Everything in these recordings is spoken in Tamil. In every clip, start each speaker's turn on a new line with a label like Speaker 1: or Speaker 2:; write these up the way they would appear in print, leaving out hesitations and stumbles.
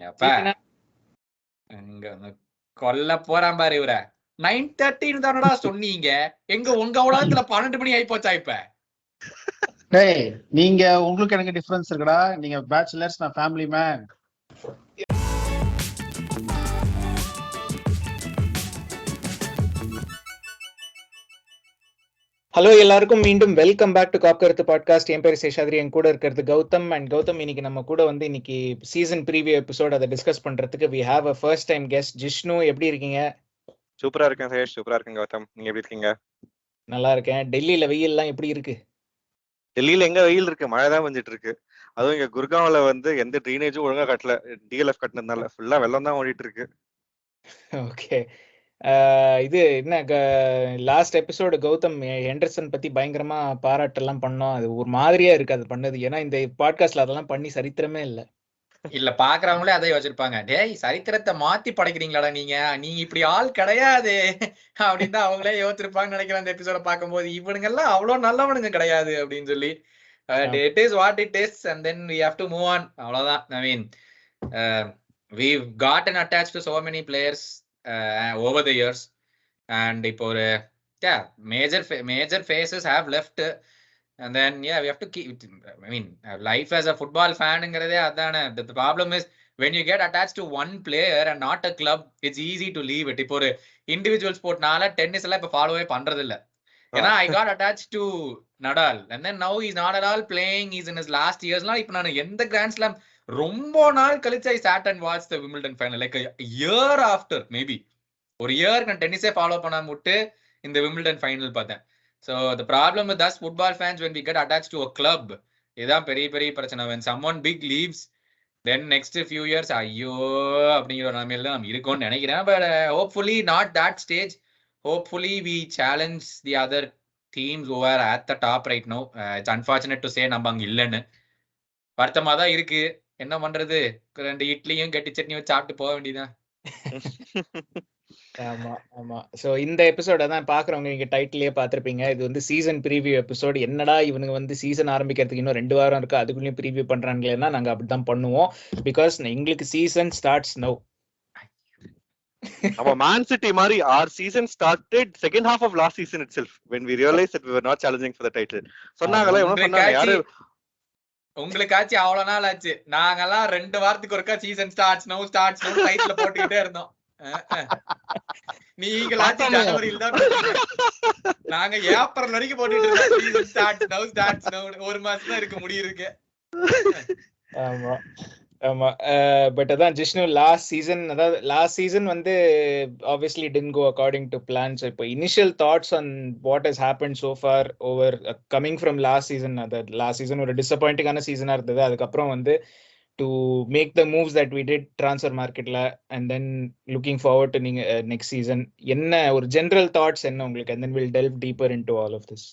Speaker 1: அப்ப இங்க கொல்ல போறான் பாரு இவர. 9:30 தானடா சொன்னீங்க, எங்க உங்க உலகத்துல 12 மணி ஆயி போச்சா இப்ப?
Speaker 2: டேய் நீங்க உங்களுக்கு எனக்கு டிஃபரன்ஸ் இருக்குடா. நீங்க பேச்சுலர்ஸ், நான் ஃபேமிலி மேன்.
Speaker 3: ஹலோ எல்லாருக்கும் மீண்டும் வெல்கம் பேக் டு காப் கருத்து பாட்காஸ்ட். என் பேர் சேஷாத்ரி, என் கூட இருக்கிறது கௌதம். அண்ட் கௌதம், இன்னைக்கு நம்ம கூட வந்து இன்னைக்கு சீசன் ப்ரீவியூ எபிசோட் அதை டிஸ்கஸ் பண்றதுக்கு we have a first time guest Jishnu. எப்படி இருக்கீங்க?
Speaker 4: சூப்பரா இருக்கேன் சேஷ், சூப்பரா இருக்கேன் கௌதம். நீங்க எப்படி இருக்கீங்க?
Speaker 3: நல்லா இருக்கேன். டெல்லியில வெயில்லாம் எப்படி இருக்கு?
Speaker 4: டெல்லியில எங்க வெயில் இருக்கு, மழை தான் வந்துட்டு இருக்கு. அதுவும் இங்க குர்காவ்ல வந்து எந்த ட்ரைனேஜும் ஒழுங்கா கட்டல, டிஎல்எஃப் கட்டினதுனால ஃபுல்லா வெள்ளம் தான் ஓடிட்டு இருக்கு.
Speaker 3: ஓகே, இது என்ன லாஸ்ட் எபிசோடு கௌதம் ஹெண்டர்சன் பத்தி பயங்கரமா பாராட்டெல்லாம் பண்ணோம். அது ஒரு மாதிரியா இருக்கு அது பண்ணது. ஏன்னா இந்த பாட்காஸ்ட்ல அதெல்லாம் பண்ணி சரித்திரமே இல்லை.
Speaker 1: இல்ல பாக்குறவங்களே அதை யோசிச்சிருப்பாங்க, டேய் சரித்திரத்தை மாத்தி படைக்கிறீங்களாடா நீங்க இப்படி ஆள் கிடையாது அப்படின்னு தான் அவங்களே யோசிச்சிருப்பாங்கன்னு நினைக்கிறேன். அந்த எபிசோட பார்க்கும்போது இவனுங்க எல்லாம் அவ்வளவு நல்லவனுங்க கிடையாது அப்படின்னு சொல்லி, it is what it is and then we have to move on. அவ்வளவுதான். I mean, we've gotten attached to so many players over the years and இப்போ ஒரு major faces have left and then we have to keep, I mean, life as a football fan ங்கறதே அதானே. The problem is when you get attached to one player and not a club, it's easy to leave it. இப்போ ஒரு individual sportனால டென்னிஸ் எல்லாம் இப்ப ஃபாலோவே பண்றது இல்ல. ஏன்னா I got attached to Nadal and then now he's not at all playing, he's in his last years. இப்ப நான் எந்த கிராண்ட் ஸ்லாம் ரொம்ப நாள் கழிச்சு I sat and watched the Wimbledon final like a year after, maybe ஒரு இயர் நான் டென்னிஸே ஃபாலோ பண்ணாம விட்டு இந்த விம்பிள்டன் ஃபைனல் பார்த்தேன். So the problem with us football fans when we get attached to a club, இதான் பெரிய பெரிய பிரச்சனை. when someone big leaves, then next few years ஐயோ அப்படிங்கிற ஒரு நிலைமையில தான் நம்ம இருக்கோம்னு நினைக்கிறேன். but hopefully not that stage. hopefully we challenge the other teams who are at the top right now. It's unfortunate to say நம்ம அங்க இல்லைன்னு வருத்தமா தான் இருக்கு. என்ன பண்றது, 2 இட்லியும் கட்டி சட்னி வச்சு சாப்பிட்டு போக வேண்டியதான்.
Speaker 3: ஆமா ஆமா. சோ இந்த எபிசோட தான் பாக்குறவங்க நீங்க டைட்டிலே பாத்திருப்பீங்க. இது வந்து சீசன் ப்ரீவியூ எபிசோட். என்னடா இவனுங்க வந்து சீசன் ஆரம்பிக்கிறதுக்கு இன்னும் 2 வாரம் இருக்கு, அதுக்குள்ளேயும் ப்ரீவியூ பண்றாங்களேன்னா நாங்க அப்படிதான் பண்ணுவோம். பிகாஸ் எங்களுக்கு சீசன் ஸ்டார்ட்ஸ் நவ்.
Speaker 4: நம்ம மேன் சிட்டி மாதிரி our season started second half of last season itself when we realized that we were not challenging for the title. சொன்னாங்களே எவ்வளவு சொன்னாங்க யாரு
Speaker 1: உங்களுக்காச்சு அவ்வளவு நாள் ஆச்சு. நாங்கெல்லாம் 2 வாரத்துக்கு ஒருக்கா சீசன் ஸ்டார்ட்ஸ் நவ் டைட்டில் போட்டுக்கிட்டே இருந்தோம். நீங்களாச்சு ஜனவரியில தான், நாங்க ஏப்ரல் வரைக்கும் போட்டுட்டு இருக்கோம் ஸ்டார்ட்ஸ் நவ். ஒரு மாசம் தான் இருக்கு முடியிருக்கு.
Speaker 3: ஆமா ஆமா. பட் அதான் ஜிஷ்ணு லாஸ்ட் சீசன் வந்து obviously didn't go according to plan. So இப்போ initial thoughts on what has happened so far over coming from last season ஒரு disappointing ஆன சீசனா இருந்தது. அதுக்கப்புறம் வந்து to make the moves that we did transfer marketல and then looking forward to next season, என்ன ஒரு general thoughts என்ன உங்களுக்கு, and then we'll delve deeper into all of this.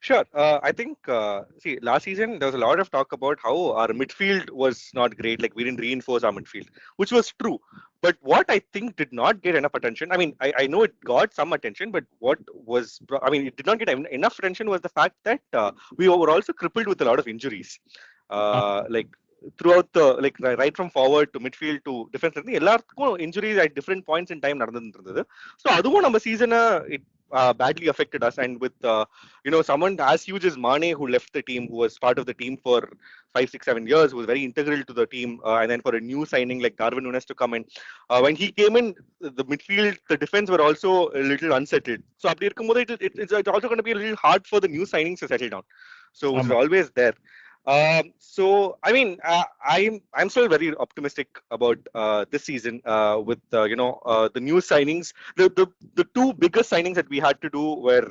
Speaker 4: Sure. I think, see, last season there was a lot of talk about how our midfield was not great, like we didn't reinforce our midfield, which was true. But what I think did not get enough attention, I mean, I know it got some attention, but it did not get enough attention was the fact that we were also crippled with a lot of injuries. Like throughout the, like right from forward to midfield to defense, எல்லாருக்கும் injuries at different points in time நடந்துட்டு இருந்தது. So அதுவும் நம்ம சீசனை badly affected us. And with someone as huge as Mane, who left the team, who was part of the team for 5, 6, 7 years, who was very integral to the team, and then for a new signing like Darwin Núñez to come in, when he came in, the midfield, the defense were also a little unsettled. So apdi irukumbodhu it's also going to be a little hard for the new signings to settle down. So it was always there. So I mean, I'm still very optimistic about this season with the new signings. The 2 biggest signings that we had to do were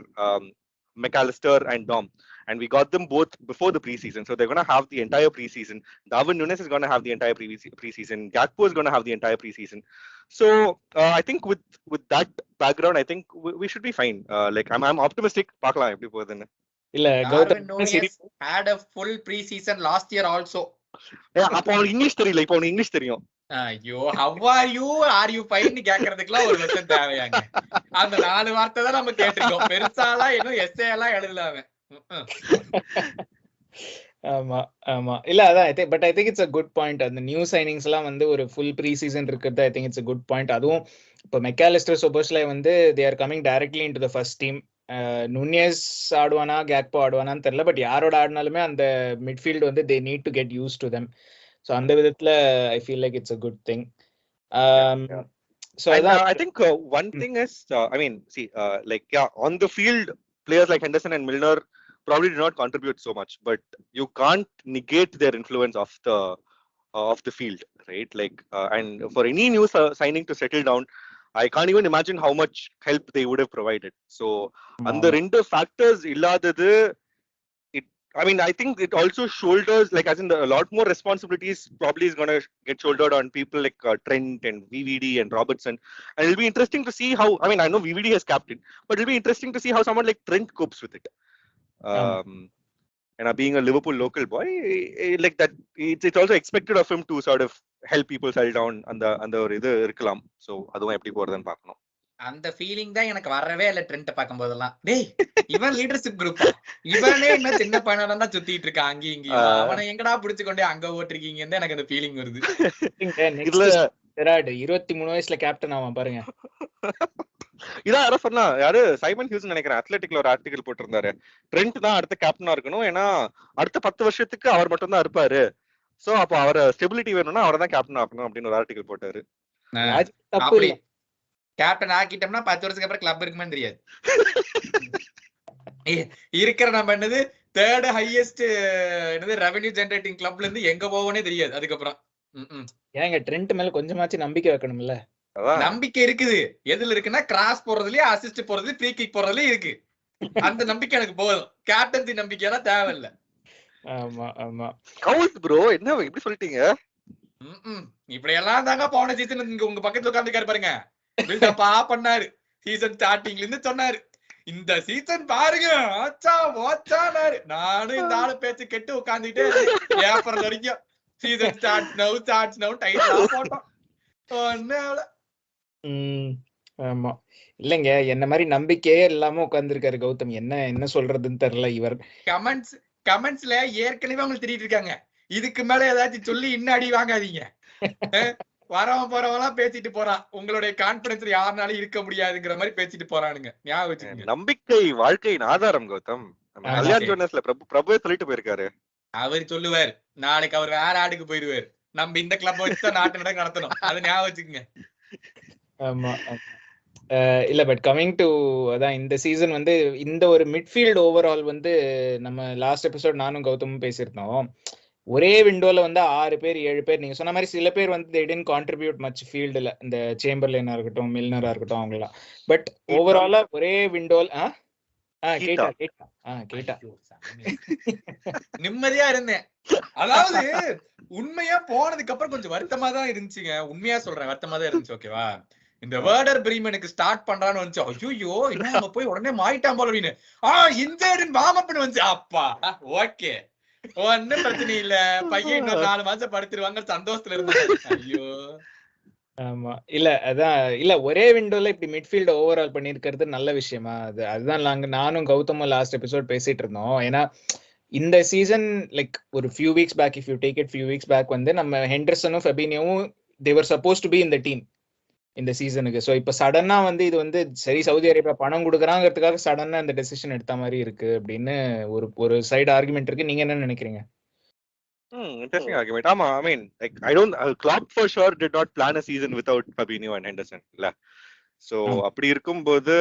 Speaker 4: Macallister and Dom, and we got them both before the preseason. So they're going to have the entire preseason. Darwin Núñez is going to have the entire preseason. Gakpo is going to have the entire preseason. So I think with that background, I think we should be fine. Like I'm optimistic. Paakala eppadi podudhu.
Speaker 3: இல்ல
Speaker 1: Darwin Núñez had a full preseason last year also.
Speaker 4: அப்ப அவனுக்கு இங்கிலீஷ் தெரியல, இப்ப அவனுக்கு இங்கிலீஷ் தெரியும்.
Speaker 1: ஐயோ, how are you fine கேக்குறதுக்குலாம் ஒரு வருஷம் தேவையாங்க. அந்த 4 வார்த்தை தான் நம்ம கேட்டிருக்கோம். பெருசாலாம் இன்னும் எஸ்ஏ எல்லாம் எழுதலாமே.
Speaker 3: ஆமா ஆமா இல்ல அதான் but I think it's a good point. அந்த நியூ சைனிங்ஸ் எல்லாம் வந்து ஒரு ஃபுல் ப்ரீ சீசன் இருக்கிறது I think it's a good point. அதுவும் இப்போ மெக்காலிஸ்டர் சோபோஸ்லை வந்து they are coming directly into the first team. Nunez ஆடுவானா கேக்போ ஆடுவானான்னு தெரியல, பட் யாரோட ஆடினாலுமே அந்த மிட்ஃபீல்டு வந்து they need to get used to them. So அந்த விதத்துல I feel like it's a good thing.
Speaker 4: Yeah.
Speaker 3: So
Speaker 4: And
Speaker 3: அதான்
Speaker 4: I think one thing is, I mean, see, like, yeah, on the field, players like Henderson and Milner probably did not contribute so much, but you can't negate their influence of the field, right? Like, and for any new signing to settle down, I can't even imagine how much help they would have provided. So, and the render factors illadadu, it, I mean, I think it also shoulders, like, as in a lot more responsibilities probably is going to get shouldered on people like Trent and VVD and Robertson. And it'll be interesting to see how, I mean, I know VVD has captain, but it'll be interesting to see how someone like Trent copes with it. And being a Liverpool local boy, like that, it's also expected of him to sort of help people settle down அந்த ஒரு இது இருக்கலாம். ஸோ அதுவும் எப்படி போறதுன்னு பார்க்கணும்.
Speaker 1: அந்த ஃபீலிங் தான் எனக்கு வரவே இல்லை ட்ரெண்ட் பார்க்கும் போதெல்லாம். டேய் இவன் லீடர்ஷிப் குரூப்பா, இவனே இன்னும் சின்ன பையனா தான் சுத்திட்டு இருக்கான் அங்கேயும் இங்கேயும், அவனை எங்கடா பிடிச்சு கொண்டே அங்க ஓட்டிருக்கீங்கன்னு எனக்கு அந்த ஃபீலிங் வருது.
Speaker 3: இதுல 23 வயசுல கேப்டன் ஆவான் பாருங்க.
Speaker 4: இதான் யாரோ சொன்னா, யாரு சைமன் ஹியூஸ் நினைக்கிறேன், அத்லெட்டிக்ல ஒரு ஆர்டிகல் போட்டிருந்தாரு, ட்ரெண்ட் தான் அடுத்த கேப்டனா இருக்கணும், ஏன்னா அடுத்த 10 வருஷத்துக்கு அவர் மட்டும் தான் இருப்பாரு, சோ அப்போ அவர ஸ்டெபிலிட்டி வேணும்னா அவரை தான் கேப்டன் ஆக்கணும் அப்படின்னு ஒரு ஆர்டிகல் போட்டாரு.
Speaker 1: அப்படி கேப்டன் ஆக்கிட்டோம்னா 10 வருஷத்துக்கு அப்புறம் கிளப் இருக்குமான்னு தெரியாது. இருக்கிற நம்ம என்னது தேர்ட் ஹையஸ்ட் என்னது ரெவென்யூ ஜெனரேட்டிங் கிளப்ல இருந்து எங்க போவோனே தெரியாது அதுக்கப்புறம்.
Speaker 3: ஏங்க ட்ரெண்ட் மேல கொஞ்சமாச்சும் நம்பிக்கை வைக்கணும்ல.
Speaker 1: நம்பிக்கை இருக்குது, எதுல இருக்குன்னா கிராஸ் போறதுலயே அசிஸ்ட் போறது ஃப்ரீ கிக் போறதுலயே இருக்கு. அந்த நம்பிக்கை எனக்கு போதும், கேப்டன்சி நம்பிக்கை எல்லாம் தேவையில்ல.
Speaker 3: ஆமா ஆமா
Speaker 4: கவுல்ட் ப்ரோ, என்ன இப்படி சொல்லிட்டீங்க?
Speaker 1: இப்படி எல்லாம் தாங்க போன சீசன் இங்க உங்க பக்கத்துல உட்கார்ந்துக்காரு பாருங்க, பில்டப்பா பண்ணாரு சீசன் ஸ்டார்டிங்ல இருந்து சொன்னாரு, இந்த சீசன் பாருங்க ஆச்சா ஓச்சானாரு. நானும் இந்த ஆளு பேச்சு கெட்டு உட்கார்ந்துட்டே ஏப்ரல் வரைக்கும் சீசன் ஸ்டார்ட்ஸ் நவ் டைட்டில் போட்டோம்.
Speaker 3: ஆமா இல்லங்க, என்ன மாதிரி நம்பிக்கையே இல்லாம உட்கார்ந்துருக்காரு கௌதம். என்ன சொல்றதுன்னு தெரியல. இவர்
Speaker 1: கமெண்ட்ஸ்ல ஏற்கனவே உங்களுக்கு தெரியிட்டு இருக்காங்க, இதுக்கு மேல ஏதாச்சும் சொல்லி இன்னும் அடி வாங்காதீங்க. வரவன் போறவெல்லாம் பேசிட்டு போறான், உங்களுடைய கான்பிடன்ஸ் யாருனாலும் இருக்க முடியாதுங்கிற மாதிரி பேசிட்டு போறானுங்க. ஞாபகம் வச்சுக்கோங்க,
Speaker 4: நம்பிக்கை வாழ்க்கையின் ஆதாரம் கௌதம். கல்யாண் ஜோனஸ்ல பிரபுவே சொல்லிட்டு போயிருக்காரு.
Speaker 1: அவர் சொல்லுவார், நாளைக்கு அவர் வேற ஆடுக்கு போயிருவார், நம்ம இந்த கிளப் வச்சு நாட்டு நடக்க நடத்தணும், அது ஞாபகம் வச்சுக்கோங்க.
Speaker 3: ஆமா இல்ல பட் கமிங் டு அதான் இந்த சீசன் வந்து இந்த ஒரு மிட்ஃபீல்டு ஓவரால் வந்து நம்ம லாஸ்ட் எபிசோட் நானும் கௌதமும் பேசியிருந்தோம். ஒரே விண்டோல வந்து 6 பேர் 7 பேர் நீங்க சொன்ன மாதிரி சில பேர் வந்து they didn't contribute much ஃபீல்டுல, இந்த சேம்பர்லைனா இருக்கட்டும் மில்னரா இருக்கட்டும் அவங்கலாம். பட் ஓவராலா ஒரே விண்டோல கேட்டா
Speaker 1: நிம்மதியா இருந்தேன். அதாவது உண்மையா போனதுக்கு அப்புறம் கொஞ்சம் வருத்தமா தான் இருந்துச்சுங்க, உண்மையா சொல்றேன், வருத்தமா தான் இருந்துச்சு. ஓகேவா, இந்த வேர்டர் பிரீமனுக்கு ஸ்டார்ட் பண்றான்னு வந்துச்சு, ஐயோ இன்னும் நம்ம போய் உடனே மாயிட்டான் போல அப்படின்னு. இன்ஜர்ட் வார்ம் வந்துச்சு, அப்பா ஓகே ஒன்னும் பிரச்சனை இல்ல, பையன் இன்னொரு 4 மாசம் படுத்துருவாங்க சந்தோஷத்துல இருந்தாங்க. ஐயோ
Speaker 3: ஆமா இல்ல அதான் இல்ல ஒரே விண்டோல இப்படி மிட்ஃபீல்ட் ஓவரால் பண்ணிருக்கிறது நல்ல விஷயமா? அதுதான் நானும் கௌதமும் லாஸ்ட் எபிசோட் பேசிட்டு இருந்தோம். ஏன்னா இந்த சீசன் லைக் ஒரு few weeks back, if you take it few weeks back வந்து நம்ம ஹெண்டர்சனும் ஃபெபினியோவும் they were supposed to be in the team இந்த சீசனுக்கு. ஸோ இப்போ சடனா வந்து இது வந்து சரி சவுதி அரேபியா பணம் கொடுக்குறாங்கிறதுக்காக சடனா இந்த டெசிஷன் எடுத்த மாதிரி இருக்கு அப்படின்னு ஒரு சைடு ஆர்குமெண்ட் இருக்கு. நீங்க என்ன நினைக்கிறீங்க?
Speaker 4: Interesting argument. ஆமா, I mean, like, I don't, Klopp for sure did not plan a season without Fabinho and Henderson இல்ல. So அப்படி இருக்கும்போது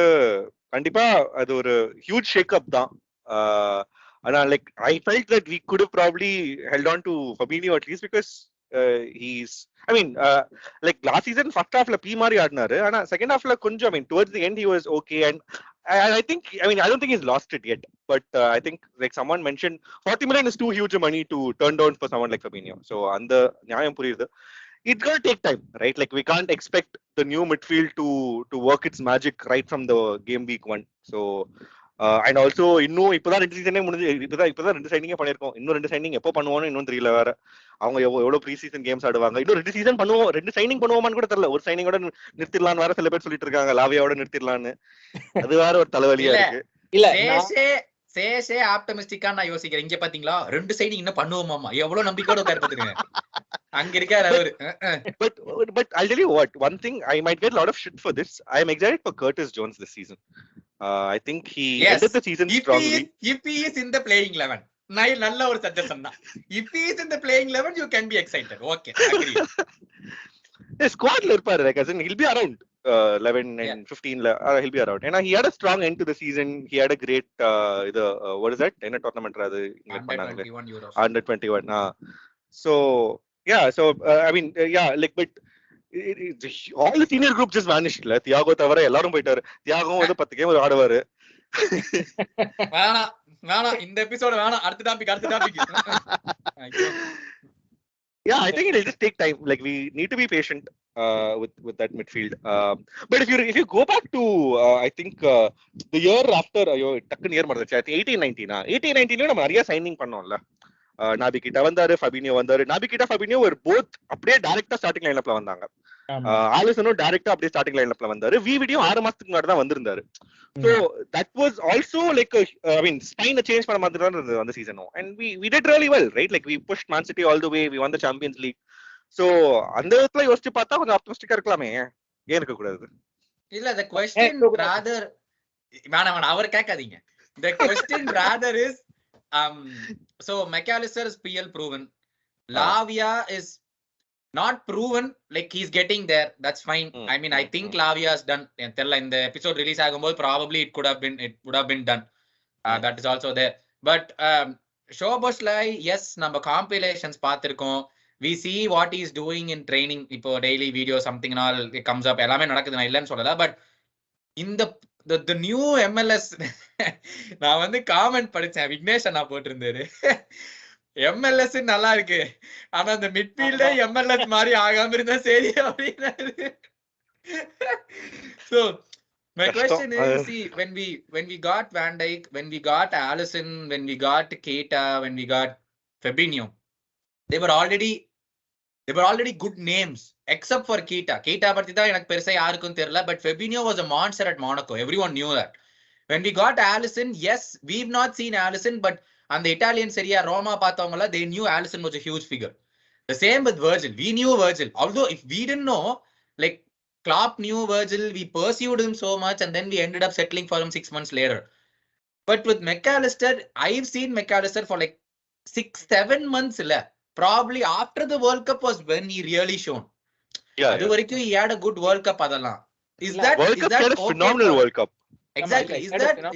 Speaker 4: கண்டிப்பா அது ஒரு huge shake up தான். ஆனா like I felt that we could have probably held on to Fabinho at least because he's, I mean, like last season first half la P mari aadnaru, ana second half la konjam, I mean towards the end he was okay, and I think, I mean, I don't think he's lost it yet, but I think like someone mentioned 40 million is too huge a money to turn down for someone like Fabinho. So and the nyayam puriyudhu, it's going to take time, right? Like we can't expect the new midfield to work its magic right from the game week 1. So and also இன்னும் இப்பதான் 2 சீசனே முடிஞ்சு, இப்பதான் 2 சைனிங்கே பண்ணிருக்கோம், இன்னும் 2 சைனிங் எப்போ பண்ணுவோம்னு இன்னும் தெரியல. வேற அவங்க எவ்வளவு ப்ரீ சீசன் கேம்ஸ் ஆடுவாங்க, இன்னும் 2 சீசன் பண்ணுவோம், 2 சைனிங் பண்ணுவோமான்னு கூட தெரியல. ஒரு சைனிங்கோட நிறுத்திடலான்னு வேற சில பேர் சொல்லிட்டு இருக்காங்க, லாவியாவோட நிறுத்திடலான்னு. அது வேற ஒரு தலைவலியா இருக்கு.
Speaker 3: இல்ல
Speaker 1: சேஷே ஆப்டமிஸ்டிக்கா நான் யோசிக்கிறேன். இங்க பாத்தீங்களா 2 சைடு இன்னும் பண்ணுவோமாமா, எவ்வளவு நம்பிக்கையோட உட்கார் பாத்துருங்க. அங்க இருக்காரு அவரு.
Speaker 4: But I'll tell you what, one thing, I might get a lot of shit for this. I am excited for Curtis Jones this season. I think he ended the season strongly.
Speaker 1: If he is in the playing 11, நல்ல ஒரு சஜஷன் தான். If he is in the playing 11, you can be excited. Okay, agree.
Speaker 4: Squad la irparu, like as in he'll be around 11 and 15 he'll be around. And he had a strong end to the season. He had a great what is that, என்ன tournament அது இன்வைட் பண்ணாங்க,
Speaker 1: 21 euros.
Speaker 4: under 21. So yeah, so I mean yeah, like but all the senior group just vanished. La Tiago தவிர எல்லாரும் போயிட்டாரு. தியாகோ வந்து 10 கேம் ஆடுவாரு.
Speaker 1: வேணாம் இந்த எபிசோட் வேணாம். அடுத்த topic.
Speaker 4: Yeah, I think it'll just take time. Like we need to be patient with that midfield. But if you go back to I think the year after, டக்குன்னு year மறந்துச்சு, I think 18-19 நம்ம நிறைய சைனிங் பண்ணோம்ல. நாபி கிட்ட வந்தாரு, ஃபபினியோ வந்தாரு. நாபி கிட்ட ஃபபினியோ ஒரு போத் அப்படியே டைரக்டா ஸ்டார்டிங் லைன்அப்ல வந்தாங்க. ஆலிசனும் டைரக்டா அப்படியே ஸ்டார்டிங் லைன்அப்ல வந்தாரு. விவிடியோ 6 மாசத்துக்கு முன்னாடி தான் வந்திருந்தாரு. So that was also like I mean spine change பண்ண மாதிரி தான் இருந்தது அந்த சீசனும். And we did really well, right? Like we pushed Man City all the way, we won the Champions League. So அந்த விதத்துல யோசிச்சு பார்த்தா கொஞ்சம் ஆப்டிமிஸ்டிக்கா இருக்கலாமே, ஏன் இருக்க கூடாது?
Speaker 1: இல்ல, the question rather வேணாம் அவர் கேட்காதீங்க. The question rather is so macallister is PL proven. Lavia is not proven, like he's getting there. That's fine. I mean I think Lavia has done. Tell in the episode release agumbod probably it would have been done. That is also there. But szoboslai, yes, நம்ம compilations பார்த்திருக்கோம். We see what he is doing in training. இப்போ daily video something and all it comes up, எல்லாமே நடக்குது, நான் இல்லன்னு சொல்லல. But in the new MLS நான் வந்து காமெண்ட் படிச்சேன், விக்னேஷ் அண்ணா போட்டிருந்தாரு, MLS நல்லா இருக்கு, ஆனா அந்த மிட்ஃபீல்டே MLS மாதிரி ஆகாம இருந்தா சரி அப்படின்னாரு. So my question is, see, when we got Van Dijk, when we got Alisson, when we got Keita, when we got Fabinho, they were already good names except for Keita பத்தி தான் எனக்கு பெருசா யாருக்கும் தெரியல. But Fabinho was a monster at Monaco, everyone knew that. When we got Alisson, yes, we've not seen Alisson, but அந்த இட்டாலியன் சரியா ரோமா பார்த்தவங்கள they knew Alisson was a huge figure. The same with Virgil. We knew Virgil, although if we didn't know, like Klopp knew Virgil, we pursued him so much and then we ended up settling for him 6 months later. But with macallister, I've seen macallister for like 6-7 months illa, probably after the World Cup was when he really shone. அது வரைக்கும் he had a good World Cup. அதெல்லாம் is that
Speaker 4: a phenomenal World Cup.
Speaker 1: Exactly.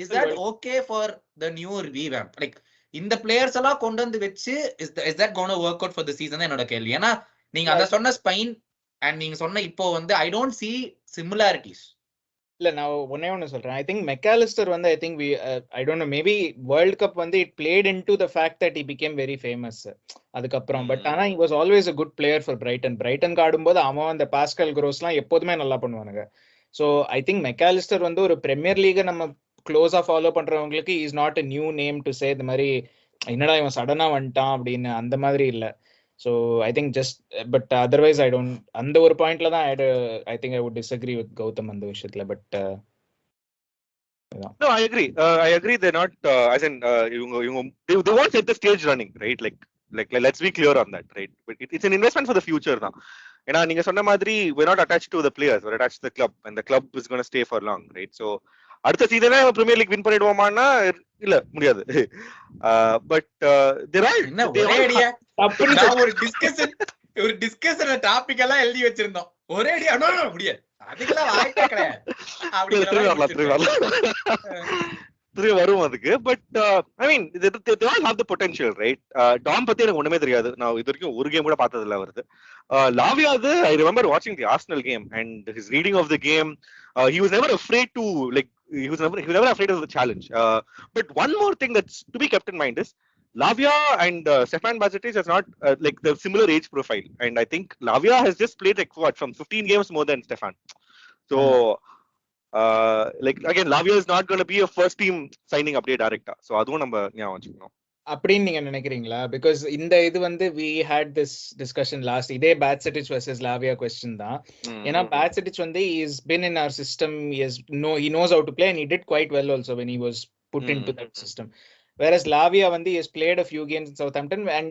Speaker 1: Is that okay for the new revamp? Like இந்த பிளேயர்ஸ் எல்லாம் கொண்டு வந்து வச்சு is that going to work out for the season? என்னோட கேள்வி. ஏன்னா நீங்க அத சொன்ன ஸ்பைன் and நீங்க சொன்ன இப்போ வந்து I don't see similarities.
Speaker 3: இல்ல, நான் ஒண்ணு சொல்றேன். I think macallister வந்து I think I don't know, maybe World Cup வந்து it played into the fact that he became very famous அதுக்கப்புறம். பட் ஆனா he was always a good player for Brighton ஆடும்போது அவன் அந்த பாஸ்கல் குரோஸ்லாம் எப்போதுமே நல்லா பண்ணுவானுங்க. So I think macallister வந்து ஒரு பிரீமியர் லீக நம்ம க்ளோஸா ஃபாலோ பண்றவங்களுக்கு is not a new name to say இந்த மாதிரி என்னடா இவன் சடனா வந்துட்டான் அப்படின்னு அந்த மாதிரி இல்ல. So I think just but otherwise I don't, அந்த ஒரு பாயிண்ட்ல தான் I think I would disagree with Gautam அந்த விஷயத்துல. But
Speaker 4: no, I agree they're not as in they won't set the stage running, right? Like let's be clear on that, right? But it's an investment for the future தான். ஏன்னா நீங்க சொன்ன மாதிரி we're not attached to the players, we're attached to the club and the club is going to stay for long, right? So அடுத்த சீசனே பிரீமியர் லீக் வின் பண்ணிடுவோமான்னா இல்ல, முடியாது. பட்
Speaker 1: ஒரு டிஸ்கஷன் டாபிக் எல்லாம் எழுதி வச்சிருந்தோம், ஒரே அடியா முடியாது, அதுக்கெல்லாம் வாய்ப்பே கிடையாது
Speaker 4: வரும் அதுக்கு. But I mean they all have the potential, right? Tom பத்தி எனக்கு ஒண்ணுமே தெரியாது, நான் இது வரைக்கும் ஒரு கேம் கூட பார்த்தது இல்ல வருது. லாவியா அது I remember watching the Arsenal game and his reading of the game, he was never afraid to like he was never afraid of the challenge. But one more thing that's to be kept in mind is Lavia and Stefan Bajcetic is not like the similar age profile, and I think Lavia has just played like what from 15 games more than Stefan. So like again Lavia is not going to be a first team signing update director, so அதுவும் நம்ம ஞாபகம் வச்சுக்கணும்
Speaker 3: அப்படின்னு நீங்க நினைக்கிறீங்களா? பிகாஸ் இந்த இது வந்து we had this discussion last, இதே Bajcetic versus Lavia question தான். ஏன்னா Bajcetic வந்து he has been in our system, he knows how to play and he did quite well also when he was put into that system. Whereas Lavia வந்து has played a few games in Southampton, and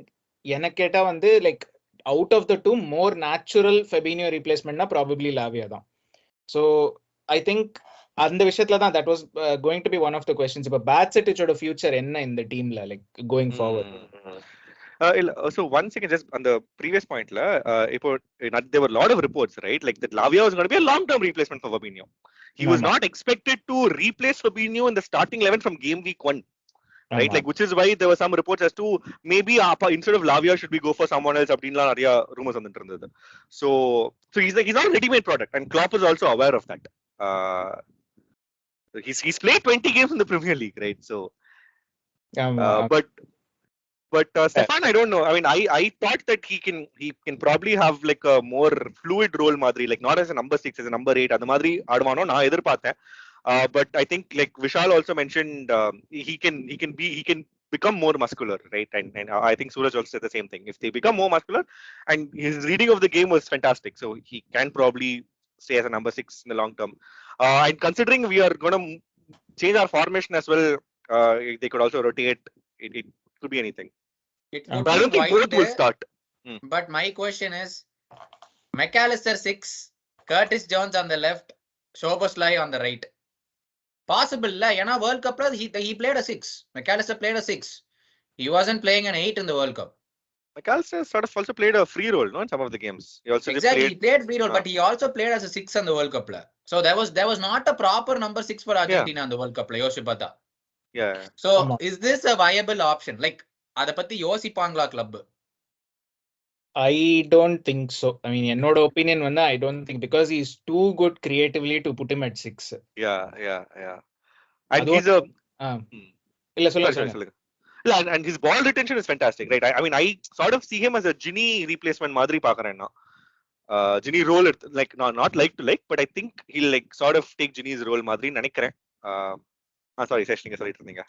Speaker 3: எனக்கு கேட்டா வந்து like out of the two, more natural Fabinho replacement na probably Lavia தான். So I think அந்த விஷயத்துல தான் that was going to be one of the questions. இப்ப Batsetichோட future என்ன இந்த டீம்ல like going forward?
Speaker 4: So one second, just on the previous point, there were a lot of reports, right? Like that Lavia was going to be a long-term replacement for Fabinho. He was not expected to replace Fabinho in the starting 11 from game week 1, right? Like, which is why there were some reports as to maybe instead of Lavia, should we go for someone else? Abdinla Nadia rumors on the internet. So he's not a ready-made product, and Klopp is also aware of that. He's played 20 games in the Premier League, right? So, but Stefan, I don't know. I mean, I thought that he can probably have like a more fluid role, madri, like not as a number 6, as a number 8. Adu madri aduvano na edirpaathen. But I think like Vishal also mentioned, he can become more muscular, right? And I think Suraj also said the same thing. If they become more muscular, and his reading of the game was fantastic, so he can probably stay as a number 6 in the long term. And considering we are going to change our formation as well, they could also rotate. It could be anything. But I don't think both will start.
Speaker 1: But my question is, McAllister 6, Curtis Jones on the left, Szoboslai on the right. Possible la? Yana World Cup he played a 6. McAllister played a 6. He wasn't playing an 8 in the World Cup.
Speaker 4: McAllister sort of also played a free role, no, in some of the games. He also
Speaker 1: he played free role, but he also played as a 6 on the World Cup. So there was not a proper number 6 for Argentina on the World Cup. Yoshipata.
Speaker 4: Yeah.
Speaker 1: So is this a viable option? Like, அத பத்தி யோசிப்பாங்களா club?
Speaker 3: I don't think so. I mean, என்னோட opinion வந்து I don't think, because he's too good creatively to put him at 6.
Speaker 4: Yeah. And he's a
Speaker 3: இல்ல சொல்லுங்க.
Speaker 4: And his ball retention is fantastic, right? I mean, I sort of see him as a Ginny replacement மாதிரி பாக்குறேன் நான். Ginny role like not like to like, but I think he'll like sort of take Ginny's role மாதிரி நினைக்கிறேன். Sorry, Sesh, நீங்க சொல்லிட்டு இருந்தீங்க.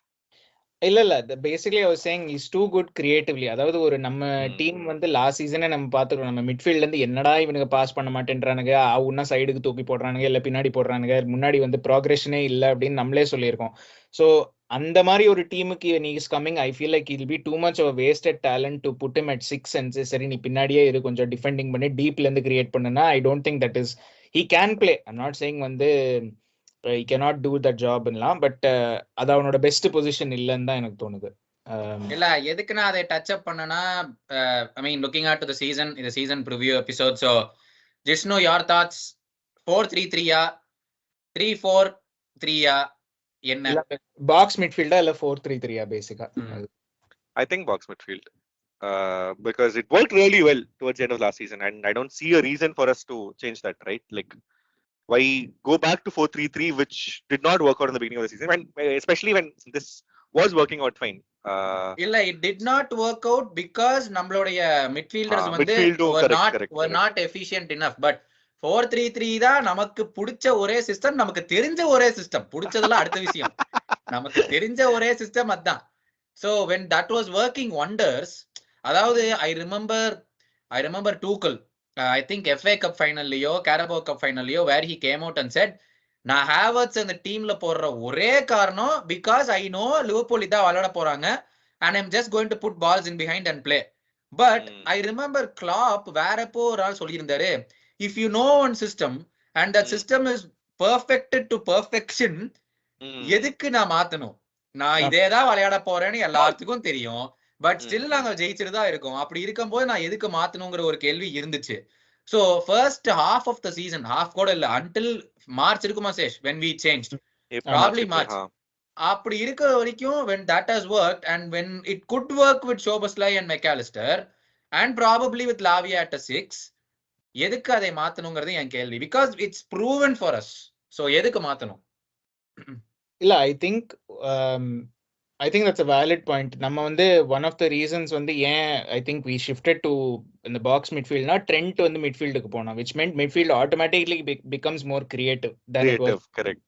Speaker 3: இல்ல basically I was saying he's too good creatively. அதாவது ஒரு நம்ம டீம் வந்து லாஸ்ட் சீசனே நம்ம பாத்துறோம், நம்ம மிட்ஃபீல்ட்ல இருந்து என்னடா இவனுக்கு பாஸ் பண்ண மாட்டேன்றானுங்க, அவனா சைடுக்கு தூக்கி போடுறானுங்க, இல்ல பின்னாடி போடுறானுங்க, முன்னாடி வந்து ப்ராக்ரெஷனே இல்ல அப்படின்னு நம்மளே சொல்லியிருக்கோம். ஸோ அந்த மாதிரி ஒரு டீமுக்கு is coming. I feel like it'll be too much of wasted talent to put him at 6 and சரி நீ பின்னாடியே இது கொஞ்சம் டிஃபெண்டிங் பண்ணி டீப்ல இருந்து கிரியேட் பண்ணுனா ஐ don't think that is he can play. I'm not saying வந்து he cannot do that job லாம், பட் அது அவனோட பெஸ்ட் பொசிஷன் இல்லன்னு தான் எனக்கு தோணுது.
Speaker 1: இல்ல எதுக்கு நான் அதை டச் அப் பண்ணனா, I mean looking at the season, the season preview episode. So JISHNU, your thoughts? 4-3-3 3-4-3 என்ன?
Speaker 3: பாக்ஸ் மிட்ஃபீல்டா இல்ல 4-3-3 பேசிக்கா?
Speaker 4: I think box midfield. Because it worked really well towards the end of last season, and I don't see a reason for us to change that, right? Like, why go back to 4-3-3, which did not work out in the beginning of the season, especially when this was working out fine.
Speaker 1: இல்ல, it did not work out because நம்மளுடைய midfielders வந்து were not efficient enough. But 4-3-3 தான் நமக்கு பிடிச்ச ஒரே சிஸ்டம், நமக்கு தெரிஞ்ச ஒரே சிஸ்டம். பிடிச்சதெல்லாம் அடுத்த விஷயம், நமக்கு தெரிஞ்ச ஒரே சிஸ்டம் அதான். So when that was working wonders, அதாவது I remember Tuchel, I think FA Cup finalலையோ Carabao Cup finalலையோ where he came out and said, நான் ஹேவர்ட்ஸ் அந்த டீம்ல போடுற ஒரே காரணம் because I know Liverpool இதா விளையாட போறாங்க and I'm just going to put balls in behind and play. But I remember Klopp வேறப்போ ஒரு ஆள் சொல்லியிருந்தாரு, if you know one system and that system is perfected to perfection, எதுக்கு நான் மாத்தணும்? நான் இதேதான் விளையாட போறேன்னு எல்லாத்துக்கும் தெரியும், பட் ஸ்டில் நாங்க ஜெயிச்சுட்டு தான் இருக்கோம். அப்படி இருக்கும்போது நான் எதுக்கு மாத்தணுங்கிற ஒரு கேள்வி இருந்துச்சு. So first half of the season, half கூட இல்ல, until March இருக்குமா சேஷ், when we changed, probably March. அப்படி இருக்கிற வரைக்கும் when that has worked and when it could work with Szoboslai and McAllister and probably with Lavia at a 6, எதுக்கு அதை மாத்தணுங்கிறது என் கேள்வி. Because it's proven for us. So எதுக்கு மாத்தணும்?
Speaker 3: இல்ல, I think that's a valid point. நம்ம வந்து one of the reasons வந்து ஏன் I think we shifted to in the box midfield na Trent வந்து midfieldக்கு போனா, which meant midfield automatically becomes more creative than it was.
Speaker 4: Correct.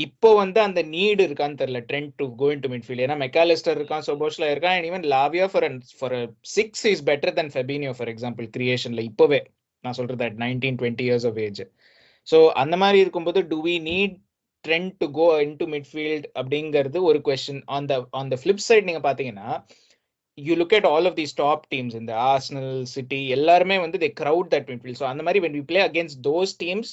Speaker 3: இப்போ வந்து அந்த நீட் இருக்கான்னு தெரியல Trent to go into midfield. ஏன்னா McAllister இருக்கான், Szoboslai இருக்கான், and even Lavia for a 6 is better than Fabinho for example creationல. இப்போவே நான் சொல்றது at 19-20 years of age. So அந்த மாதிரி இருக்கும்போது do we need Trent to go into midfield அப்படிங்கிறது ஒரு question. On the flip side நீங்க பாத்தீங்கன்னா you look at all of these top teams in the Arsenal, City, எல்லாருமே வந்து they crowd that midfield. So அந்த மாதிரி when we play against those teams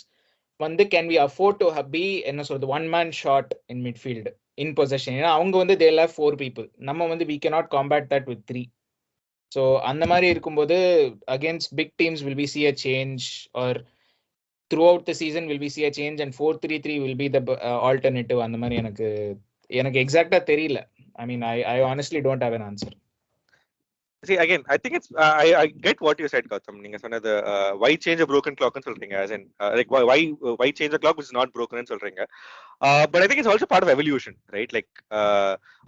Speaker 3: வந்து can we afford to be என்ன சொல்றது one man shot in midfield in possession? ஏன்னா அவங்க வந்து they'll have 4 people. நம்ம வந்து we cannot combat that with 3. So அந்த மாதிரி இருக்கும்போது against big teams will we see a change, or throughout the season will we see a change and 4-3-3 will be the alternative? அந்த மாதிரி எனக்கு எக்ஸாக்ட்டா தெரியல. I mean I honestly don't have an answer.
Speaker 4: See, again, I think it's I get what you said, Gautam. நீங்க சொன்னது why change a broken clock ன்னு சொல்றீங்க, as in like why change a clock which is not broken ன்னு சொல்றீங்க. But I think it's also part of evolution, right? Like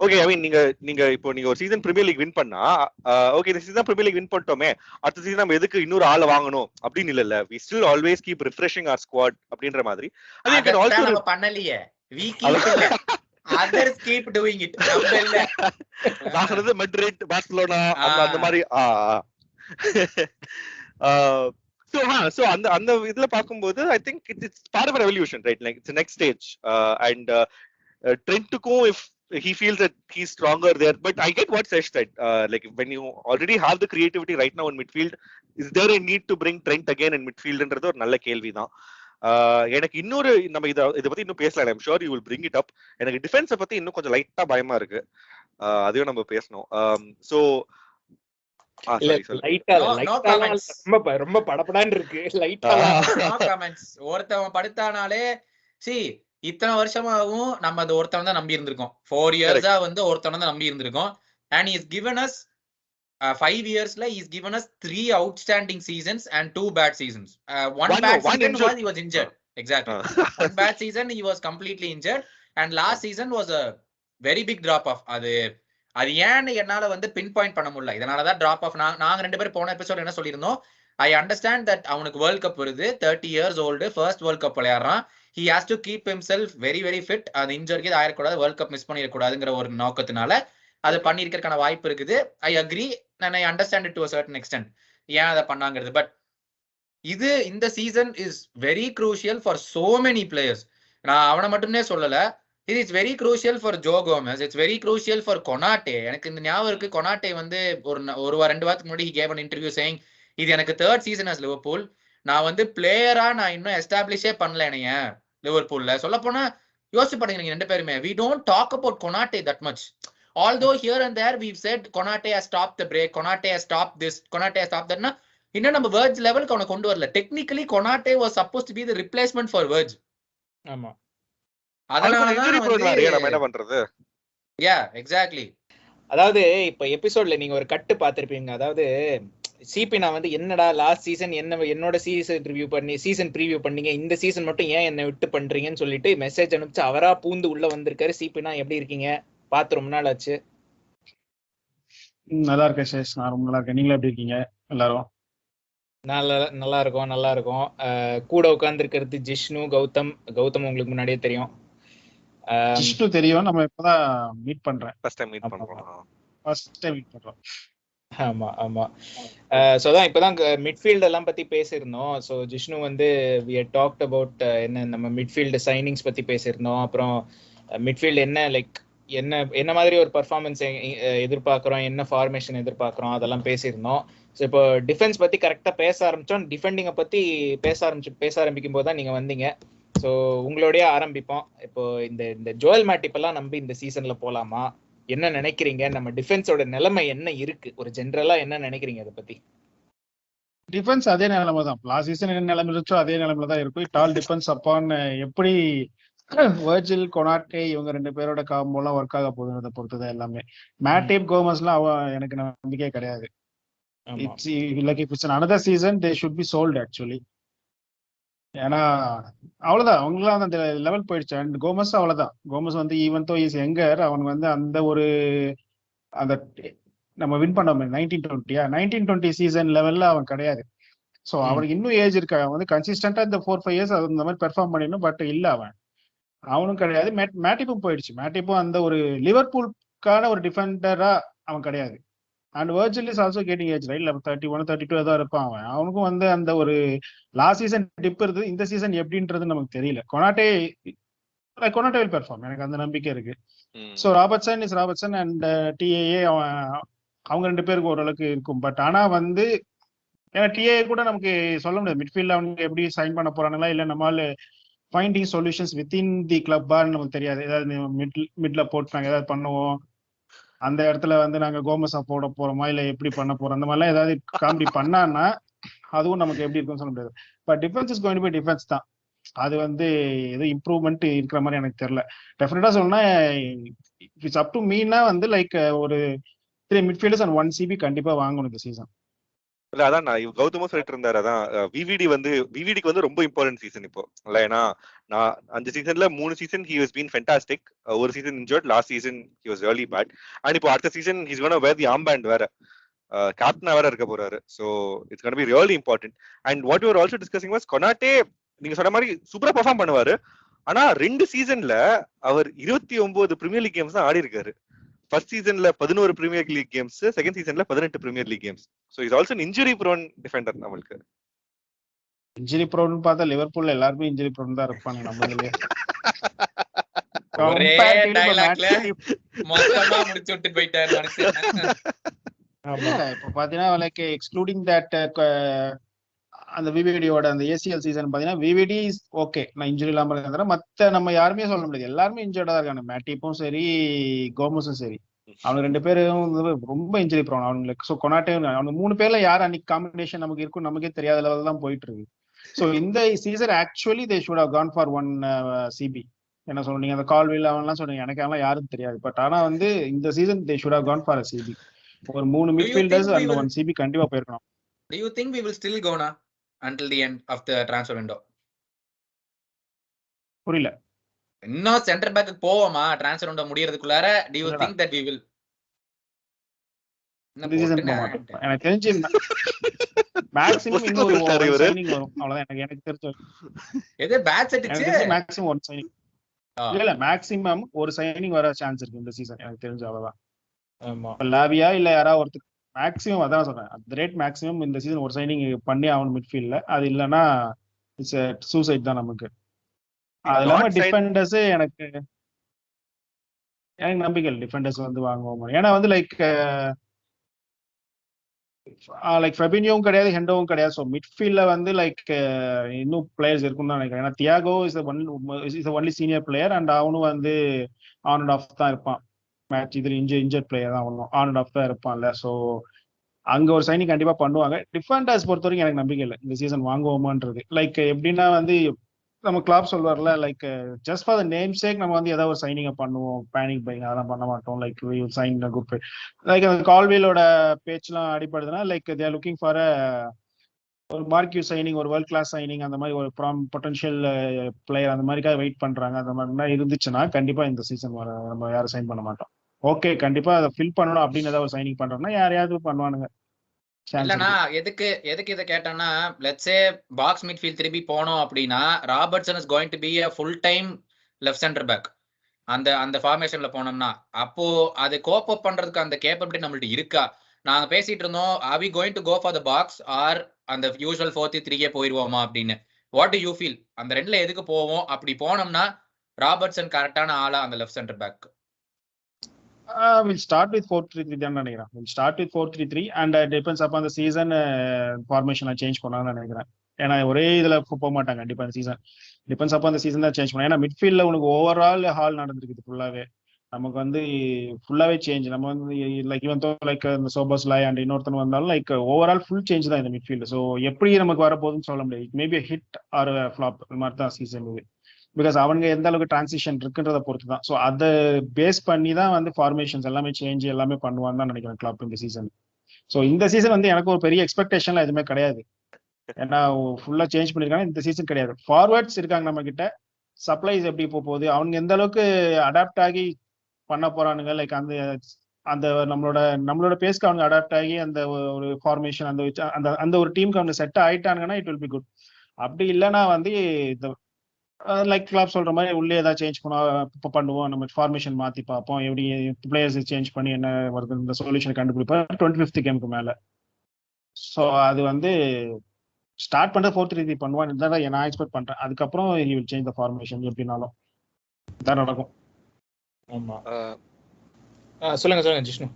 Speaker 4: okay, I mean நீங்க இப்போ நீங்க ஒரு சீசன் பிரீமியர் லீக் வின் பண்ணா okay, இந்த சீசன் பிரீமியர் லீக் வின் பண்ணிட்டோமே, அடுத்த சீசன் நம்ம எதுக்கு இன்னொரு ஆளை வாங்கணும் அப்படின்னு இல்ல. we still always keep refreshing our squad அப்படின்ற மாதிரி. I think also
Speaker 1: நம்ம பண்ணலையே, we keep it. Others keep doing it. நம்ம இல்ல.
Speaker 4: நான் சொல்றது மெட்ரிட், பார்சிலோனா அந்த மாதிரி. so அந்த இதுல பாக்கும்போது I think it's part of an evolution, right? Like it's the next stage, and Trentக்கும் if he feels that he's stronger there, but I get what Sesh said, like when you already have the creativity right now in midfield, is there a need to bring Trent again in midfield ன்றது ஒரு நல்ல கேள்விதான். எனக்கு இன்னொரு நம்ம இதை பத்தி இன்னும் பேசலாம். I'm sure you will bring it up. எனக்கு டிஃபென்ஸை பத்தி இன்னும் கொஞ்சம் லைட்டா பயமா இருக்கு, அதையும் நம்ம பேசணும். சோ ரொம்ப படப்படான்னு இருக்கு.
Speaker 1: ஒருத்தவன் படுத்தானாலே இத்தனை வருஷமாவும் நம்ம அந்த ஒருத்தவன் தான் நம்பி இருந்திருக்கோம். 4 இயர்ஸா வந்து ஒருத்தவன் தான் நம்பி இருந்திருக்கோம். and he has given us 5 yearsல he's given us 3 outstanding seasons and 2 bad seasons. One bad season was he was injured. Exactly. One bad season he was completely injured, and last season was a very big drop off. அது ஏன் என்னால வந்து பின் பாயிண்ட் பண்ண முடியல. இதனாலதான் டிராப் ஆஃப். நாங்க 2 பேரும் போன எபிசோட் என்ன சொல்லியிருந்தோம், ஐ அண்டர்ஸ்டாண்ட் தட் அவனுக்கு வேர்ல்ட் கப் வருது, 30 years old, first world cup விளையாடுறான், he has to keep himself very very fit. அந்த இன்ஜுரிக்கு ஆயிடக்கூடாது, வேர்ல்ட் கப் மிஸ் பண்ணிடக்கூடாதுங்கிற ஒரு நோக்கத்தினால அது பண்ணிருக்கிறதுக்கான வாய்ப்பு இருக்குது. I agree and I understand it to a certain extent ஏன் அதை பண்ணாங்கிறது. பட் இந்த season is very crucial for so many players. நான் அவனை மட்டுமே சொல்லல, it is very crucial for Joe Gomez, it's very crucial for Konate. எனக்கு இந்த ஞாபகம் இருக்கு, Konate வந்து ஒரு 2 வாரத்துக்கு முன்னாடி he gave an interview saying இது எனக்கு 3rd season as Liverpool, நான் வந்து பிளேயரா நான் இன்னும் எஸ்டாப்ளிஷே பண்ணல என்னைய லிவர்பூல்ல. சொல்ல போனா யோசிச்சு பாருங்க நீங்க 2 பேருமே, we don't talk about Konate that much. Although here and there we've said Konate has stopped the break, Konate has stopped this, Konate has stopped that. Na இன்னும் நம்ம Verge லெவலுக்கு அவனை கொண்டு வரல. Technically Konate was supposed to be the replacement for Verge. ஆமா, அதனால நம்ம என்ன பண்றது? Yeah, exactly. அதாவது
Speaker 3: இப்ப எபிசோட்ல நீங்க ஒரு கட்டு பாத்திருப்பீங்க. அதாவது சிபி நான் வந்து என்னடா லாஸ்ட் சீசன் என்னோட சீசன் ப்ரீவியூ பண்ணீங்க, இந்த சீசன் மட்டும் ஏன் என்ன விட்டு பண்றீங்கன்னு சொல்லிட்டு மெசேஜ் அனுப்பிச்சு அவரா பூந்து உள்ள வந்திருக்காரு. சிபினா எப்படி இருக்கீங்க? பார்த்து ரொம்ப நாள் ஆச்சு.
Speaker 2: நல்லா இருக்கேன் சேஷ், நான் ரொம்ப நல்லா இருக்கேன். நீங்களும் எப்படி இருக்கீங்க? எல்லாரும்
Speaker 3: நல்லா இருக்கும். கூட உட்கார்ந்து இருக்கிறது ஜிஷ்ணு, கௌதம் உங்களுக்கு முன்னாடியே தெரியும்.
Speaker 2: ஜிஷ்ணு தெரியும், நம்ம இப்பதான் மீட் பண்றேன்.
Speaker 4: ஃபர்ஸ்ட் டைம் மீட் பண்றோம்.
Speaker 3: ஆமா. சோ அதான் இப்பதான் மிட்ஃபீல்ட் எல்லாம் பத்தி பேசியிருந்தோம். சோ ஜிஷ்ணு வந்து we had talked about என்ன நம்ம மிட்ஃபீல்ட் சைனிங்ஸ் பத்தி பேசியிருந்தோம். அப்புறம் மிட்ஃபீல்ட் என்ன லைக் என்ன மாதிரி ஒரு பெர்ஃபார்மன்ஸ் எதிர்பார்க்கிறோம், என்ன ஃபார்மேஷன் எதிர்பார்க்கிறோம், அதெல்லாம் பேசியிருந்தோம். ஸோ இப்போ டிஃபென்ஸ் பத்தி கரெக்டா பேச ஆரம்பிச்சோம். டிஃபெண்டிங்கை பத்தி பேச ஆரம்பிக்கும் போது தான் நீங்க வந்தீங்க. ஸோ உங்களோடய ஆரம்பிப்போம். இப்போ இந்த ஜோயல் மேட்டிப் எல்லாம் நம்பி இந்த சீசன்ல போலாமா? என்ன நினைக்கிறீங்க? நம்ம டிஃபென்ஸோட நிலைமை என்ன இருக்கு? ஒரு ஜென்ரலா என்ன நினைக்கிறீங்க அதை பத்தி?
Speaker 2: டிஃபென்ஸ் அதே நிலைமை தான். லாஸ்ட் சீசன் என்ன நிலைமை இருந்துச்சோ அதே நிலைமையில தான் இருக்கும். இட் ஆல் டிபெண்ட்ஸ் அப்பான் எப்படி வர்ஜில், கொனாட்டே இவங்க 2 பேரோட காம்போலாம் ஒர்க் ஆக போகுதுன்றதை பொறுத்துதான் எல்லாமே. மேட்டிப், கோமஸ்லாம் எனக்கு நம்பிக்கையே கிடையாது. It's like if it's another season they should be sold actually. ஏன்னா அவ்வளவுதான், அவங்களாம் அந்த லெவல் போயிடுச்சு. அண்ட் கோமஸ் அவ்வளவுதான். கோமஸ் வந்து ஈவன் தோ இஸ் எங்கர், அவன் வந்து அந்த ஒரு அந்த நம்ம வின் பண்ணோமே 1920 சீசன் லெவல்ல அவன் கிடையாது. ஸோ அவனுக்கு இன்னும் ஏஜ் இருக்கு. அவன் வந்து கன்சிஸ்டன்டா இந்த 4-5 இயர்ஸ் அந்த மாதிரி பெர்ஃபார்ம் பண்ணிடணும். பட் இல்ல அவனும் கிடையாது. மேட்டிப்பும் போயிடுச்சு. மேட்டிப்பும் அந்த ஒரு லிவர்பூலுக்கான ஒரு டிஃபெண்டரா அவன் கிடையாது. And வர்ஜில் is also getting age, right? 31, 32 ஏதோ இருப்பான் அவன். அவனுக்கும் வந்து அந்த ஒரு லாஸ்ட் சீசன் டிப் இருந்தது. இந்த சீசன் எப்படின்றது நமக்கு தெரியல. கொனாட்டே கொனாட்டே வில் பெர்ஃபார்ம், எனக்கு அந்த நம்பிக்கை இருக்கு. So Robertson is Robertson and DAA அவங்க 2 பேருக்கு ஓரளவுக்கு இருக்கும். பட் ஆனா வந்து ஏன்னா டிஏ கூட நமக்கு சொல்ல முடியாது மிட்ஃபீல்ட்ல அவங்க எப்படி சைன் பண்ண போறாங்களா, இல்ல நம்மளால ஃபைண்டிங் சொல்யூஷன்ஸ் வித்தின் தி கிளப்பான்னு நமக்கு தெரியாது. ஏதாவது மிட்ல போட்டு நாங்க ஏதாவது பண்ணுவோம், அந்த இடத்துல வந்து நாங்க கோமஸா போட போறோமா இல்ல எப்படி பண்ண போறோம், அந்த மாதிரிலாம் ஏதாவது காமெடி பண்ணான்னா அதுவும் நமக்கு எப்படி இருக்கும்னு சொல்ல முடியாது. But defence is going to be defence தான். அது வந்து எதுவும் இம்ப்ரூவ்மெண்ட் இருக்கிற மாதிரி எனக்கு தெரியல. டெஃபினட்டா சொன்னா இட்ஸ் அப் டு மீனா வந்து லைக் ஒரு 3 மிட்ஃபீல்டர்ஸ் அண்ட் 1 சிபி கண்டிப்பா வாங்கணும் இந்த சீசன்.
Speaker 4: இல்ல அதான் நான் கௌதமும் சொல்லிட்டு இருந்தாரு. அதான் விவிடிக்கு வந்து ரொம்ப இம்பார்ட்டன்ட் சீசன் இப்போ இல்ல. ஏன்னா நான் 5 சீசன்ல 3 season he was been fantastic. ஒரு season injured, last season he was really bad. And இப்போ அடுத்த season his gonna wear the armband வேற, கேப்டனா வேற இருக்க போறாரு. So it's gonna be really important. And what you are also discussing was Konate நீங்க சொன்ன மாதிரி சூப்பரா பெர்ஃபார்ம் பண்ணுவாரு. ஆனா 2 சீசன்ல அவர் 29 பிரீமியர் லீக் கேம்ஸ் தான் ஆடி இருக்காரு. ஃபர்ஸ்ட் சீசன்ல 11 பிரீமியர் லீக் கேம்ஸ், செகண்ட் சீசன்ல 18 premier league games. So is also an injury prone defender. நம்மளுக்கு
Speaker 2: இன்ஜுரி ப்ரோன் பார்த்தா லிவர்பூல்ல எல்லாருமே இன்ஜுரி ப்ரோன் தான் இருப்பாங்க நம்ம இதுலயே.
Speaker 1: ஒரே
Speaker 2: Comparatively இப்ப
Speaker 1: டயலாக்ல
Speaker 2: Man City-
Speaker 1: மொத்தமா முடிச்சு விட்டு போயிட்டாரு மனுஷன்.
Speaker 2: இல்ல, இப்ப பாத்தீங்கன்னா லைக் எக்ஸ்க்ளூடிங் தட் அந்த விவிடியோட அந்த ஏசிஎல் சீசன் பாத்தீங்கன்னா விவிடி ஓகே, நான் இன்ஜுரி இல்லாம இருக்கிறேன். மத்த நம்ம யாருமே சொல்ல முடியாது, எல்லாருமே இன்ஜர்டா இருக்காங்க. மேட்டிப்பும் சரி கோமஸும் சரி, அவங்க 2 பேரும் ரொம்ப இன்ஜுரி ப்ரோன் அவங்களுக்கு. ஸோ கொனாட்டே அவங்க 3 பேர்ல யார் அன்னைக்கு காம்பினேஷன் நமக்கு இருக்கும் நமக்கே தெரியாத லெவல் தான் போயிட்டு இருக்கு. ஸோ இந்த season actually they should have gone for 1 CB. என்ன சொல்றீங்க அந்த கால்வில் அவன்லாம் சொல்றீங்க, எனக்கு அதெல்லாம் யாரும் தெரியாது. பட் ஆனா வந்து இந்த season they should have gone for a CB. ஒரு 3 மிட்ஃபீல்டர்ஸ் அண்ட் 1 சிபி கண்டிப்பா போயிருக்கணும்.
Speaker 1: Do you think we will still go na until the end of the transfer window?
Speaker 2: புரியல.
Speaker 1: இன்னும் சென்டர் பேக் போவோமா டிரான்ஸ்ஃபர் விண்டோ முடியறதுக்குள்ளார? Do you think that we will?
Speaker 2: இந்த சீசன் போக மாட்டோம். எனக்கு தெரிஞ்சு மேக்ஸிமம் இன்னொரு சைனிங் வரும், அவ்வளவுதான் எனக்கு தெரிஞ்ச.
Speaker 1: எது பேட்ச் அடிச்சு
Speaker 2: மேக்ஸிமம் 1 சைனிங் இல்ல மேக்ஸிமம் ஒரு சைனிங் வர சான்ஸ் இருக்கு இந்த சீசன் எனக்கு தெரிஞ்ச, அவ்வளவுதான்.
Speaker 3: ஆமா,
Speaker 2: லாவியா இல்ல யாராவது ஒருத்தர் மேக்ஸிமம், அதான் சொல்றேன் அந்த ரேட் மேக்ஸிமம் இந்த சீசன் ஒரு சைனிங் பண்ணி ஆகணும் மிட்ஃபீல்ட்ல. அது இல்லைன்னா இட்ஸ் சூசைட் தான் நமக்கு. அது இல்லாம டிஃபெண்டர்ஸ் எனக்கு நம்பிக்கை இல்லை டிஃபெண்டர்ஸ் வந்து வாங்குவோம். ஏன்னா வந்து லைக் ஃபெபினியோவும் கிடையாது, ஹெண்டோவும் கிடையாது. ஸோ மிட்ஃபீல்ட்ல வந்து லைக் இன்னும் பிளேயர்ஸ் இருக்குன்னு தான் நினைக்கிறேன். ஏன்னா Tiago is only senior player and அவனும் வந்து ஆன் அண்ட் ஆஃப் தான் இருப்பான். மேட்ச் இதில் இன்ஜர்ட் பிளேயர் தான் அவனும் ஆன் அண்ட் ஆஃப் தான் இருப்பான்ல. ஸோ அங்க ஒரு சைனிங் கண்டிப்பா பண்ணுவாங்க. டிஃபெண்டர்ஸ் பொறுத்த வரைக்கும் எனக்கு நம்பிக்கை இல்லை இந்த சீசன் வாங்குவோமான்றது. லைக் எப்படின்னா வந்து நம்ம கிளாப் சொல்வார்ல, like just for the name sake நம்ம வந்து ஏதாவது ஒரு சைனிங்கை பண்ணுவோம், பேனிக் பைங் அதெல்லாம் பண்ண மாட்டோம். Like sign good play. Like அந்த கால்வேலோட பேச்செல்லாம் அடிப்படுதுன்னா like they are looking for ஒரு மார்க்யூ சைனிங், ஒரு வேர்ல்ட் கிளாஸ் சைனிங், அந்த மாதிரி ஒரு பொட்டன்ஷியல் பிளேயர் அந்த மாதிரிக்காக வெயிட் பண்றாங்க. அந்த மாதிரி இருந்துச்சுன்னா கண்டிப்பா இந்த சீசன் நம்ம யாரும் சைன் பண்ண மாட்டோம். ஓகே, கண்டிப்பா அதை ஃபில் பண்ணணும் அப்படின்னு ஏதாவது ஒரு சைனிங் பண்றோம்னா யாரையாவது பண்ணுவானுங்க.
Speaker 1: இல்லனா எதுக்கு இதை கேட்டோம்னா, லெட்ஸ் சே பாக்ஸ் மிட்ஃபீல்ட் திருப்பி போனோம் அப்படின்னா Robertson is going to be a full time left centre back. அந்த ஃபார்மேஷன்ல போனோம்னா அப்போ அது கோப் அப் பண்றதுக்கு அந்த கேப்பபிலிட்டி நம்மள்ட்ட இருக்கா? நாங்க பேசிட்டு இருந்தோம், are we going to go for the box or அந்த யூசுவல் 4-3 போயிருவோமா அப்படின்னு. What to you feel? அந்த ரெண்டுல எதுக்கு போவோம்? அப்படி போனோம்னா ராபர்ட்சன் கரெக்டான ஆளா அந்த left centre back?
Speaker 2: We'll start with 4-3-3 தான் நினைக்கிறேன். We'll start with 4-3-3 and depends upon the season formation change பண்ணான்னு நினைக்கிறேன். ஏன்னா ஒரே இதுல போக மாட்டாங்க கண்டிப்பா இந்த சீசன். டிபெண்ட்ஸ் அப்போ அந்த சீசன் தான் சேஞ்ச் பண்ணுவோம். ஏன்னா மிட்ஃபீல்ட்ல உனக்கு ஓவரால் ஹால் நடந்திருக்குது ஃபுல்லாவே. நமக்கு வந்து ஃபுல்லாவே சேஞ்ச். நம்ம வந்து லைக் இவன் லைக் இந்த சோபோஸ்லாய் அண்ட் இன்னொருத்தன் வந்தாலும் லைக் ஓவரால் ஃபுல் சேஞ்ச் தான் இந்த மிட்ஃபீல்டு. ஸோ எப்படி நமக்கு வரப்போகுதுன்னு சொல்ல முடியாது. மேபி ஹிட் ஆர் ஃபிளாப் இந்த மாதிரி தான் சீசன் இது. பிகாஸ் அவங்க எந்த அளவுக்கு டிரான்சிஷன் இருக்குன்றத பொறுத்து தான். ஸோ அதை பேஸ் பண்ணி தான் வந்து ஃபார்மேஷன்ஸ் எல்லாமே சேஞ்ச் எல்லாமே பண்ணுவான்னு தான் நினைக்கிறேன் கிளப் இந்த சீசன். ஸோ இந்த சீசன் வந்து எனக்கு ஒரு பெரிய எக்ஸ்பெக்டேஷன்லாம் எதுவுமே கிடையாது. ஏன்னா ஃபுல்லா சேஞ்ச் பண்ணிருக்காங்க. இந்த சீசன் கிடையாது. ஃபார்வர்ட்ஸ் இருக்காங்க நம்ம கிட்ட, சப்ளைஸ் எப்படி போகுது, அவங்க எந்த அளவுக்கு அடாப்ட் ஆகி பண்ண போறானுங்க. லைக் அந்த நம்மளோட பேஸ்க்கு அவங்க அடாப்ட் ஆகி அந்த ஒரு ஃபார்மேஷன் அந்த ஒரு டீமுக்கு அவங்க செட் ஆயிட்டானுங்கன்னா இட் வில் பி குட். அப்படி இல்லைன்னா வந்து லைக் கிளப் சொல்ற மாதிரி உள்ளே ஏதாவது சேஞ்ச் பண்ணுவோம், நம்ம ஃபார்மேஷன் மாத்தி பார்ப்போம், எப்படி பிளேயர்ஸ் சேஞ்ச் பண்ணி என்ன வருது இந்த சொல்யூஷன் கண்டுபிடிப்போம் 25th கேமுக்கு மேல. ஸோ அது வந்து ஸ்டார்ட் பண்ற 4-3-3 பண்ணுவான்னு தான் நான் எக்ஸ்பெக்ட் பண்றேன். அதுக்கப்புறம் he will change the formation எப்படினாலும். தான் நடக்கும்.
Speaker 3: ஆமா. சொல்லுங்க ஜிஷ்ணு.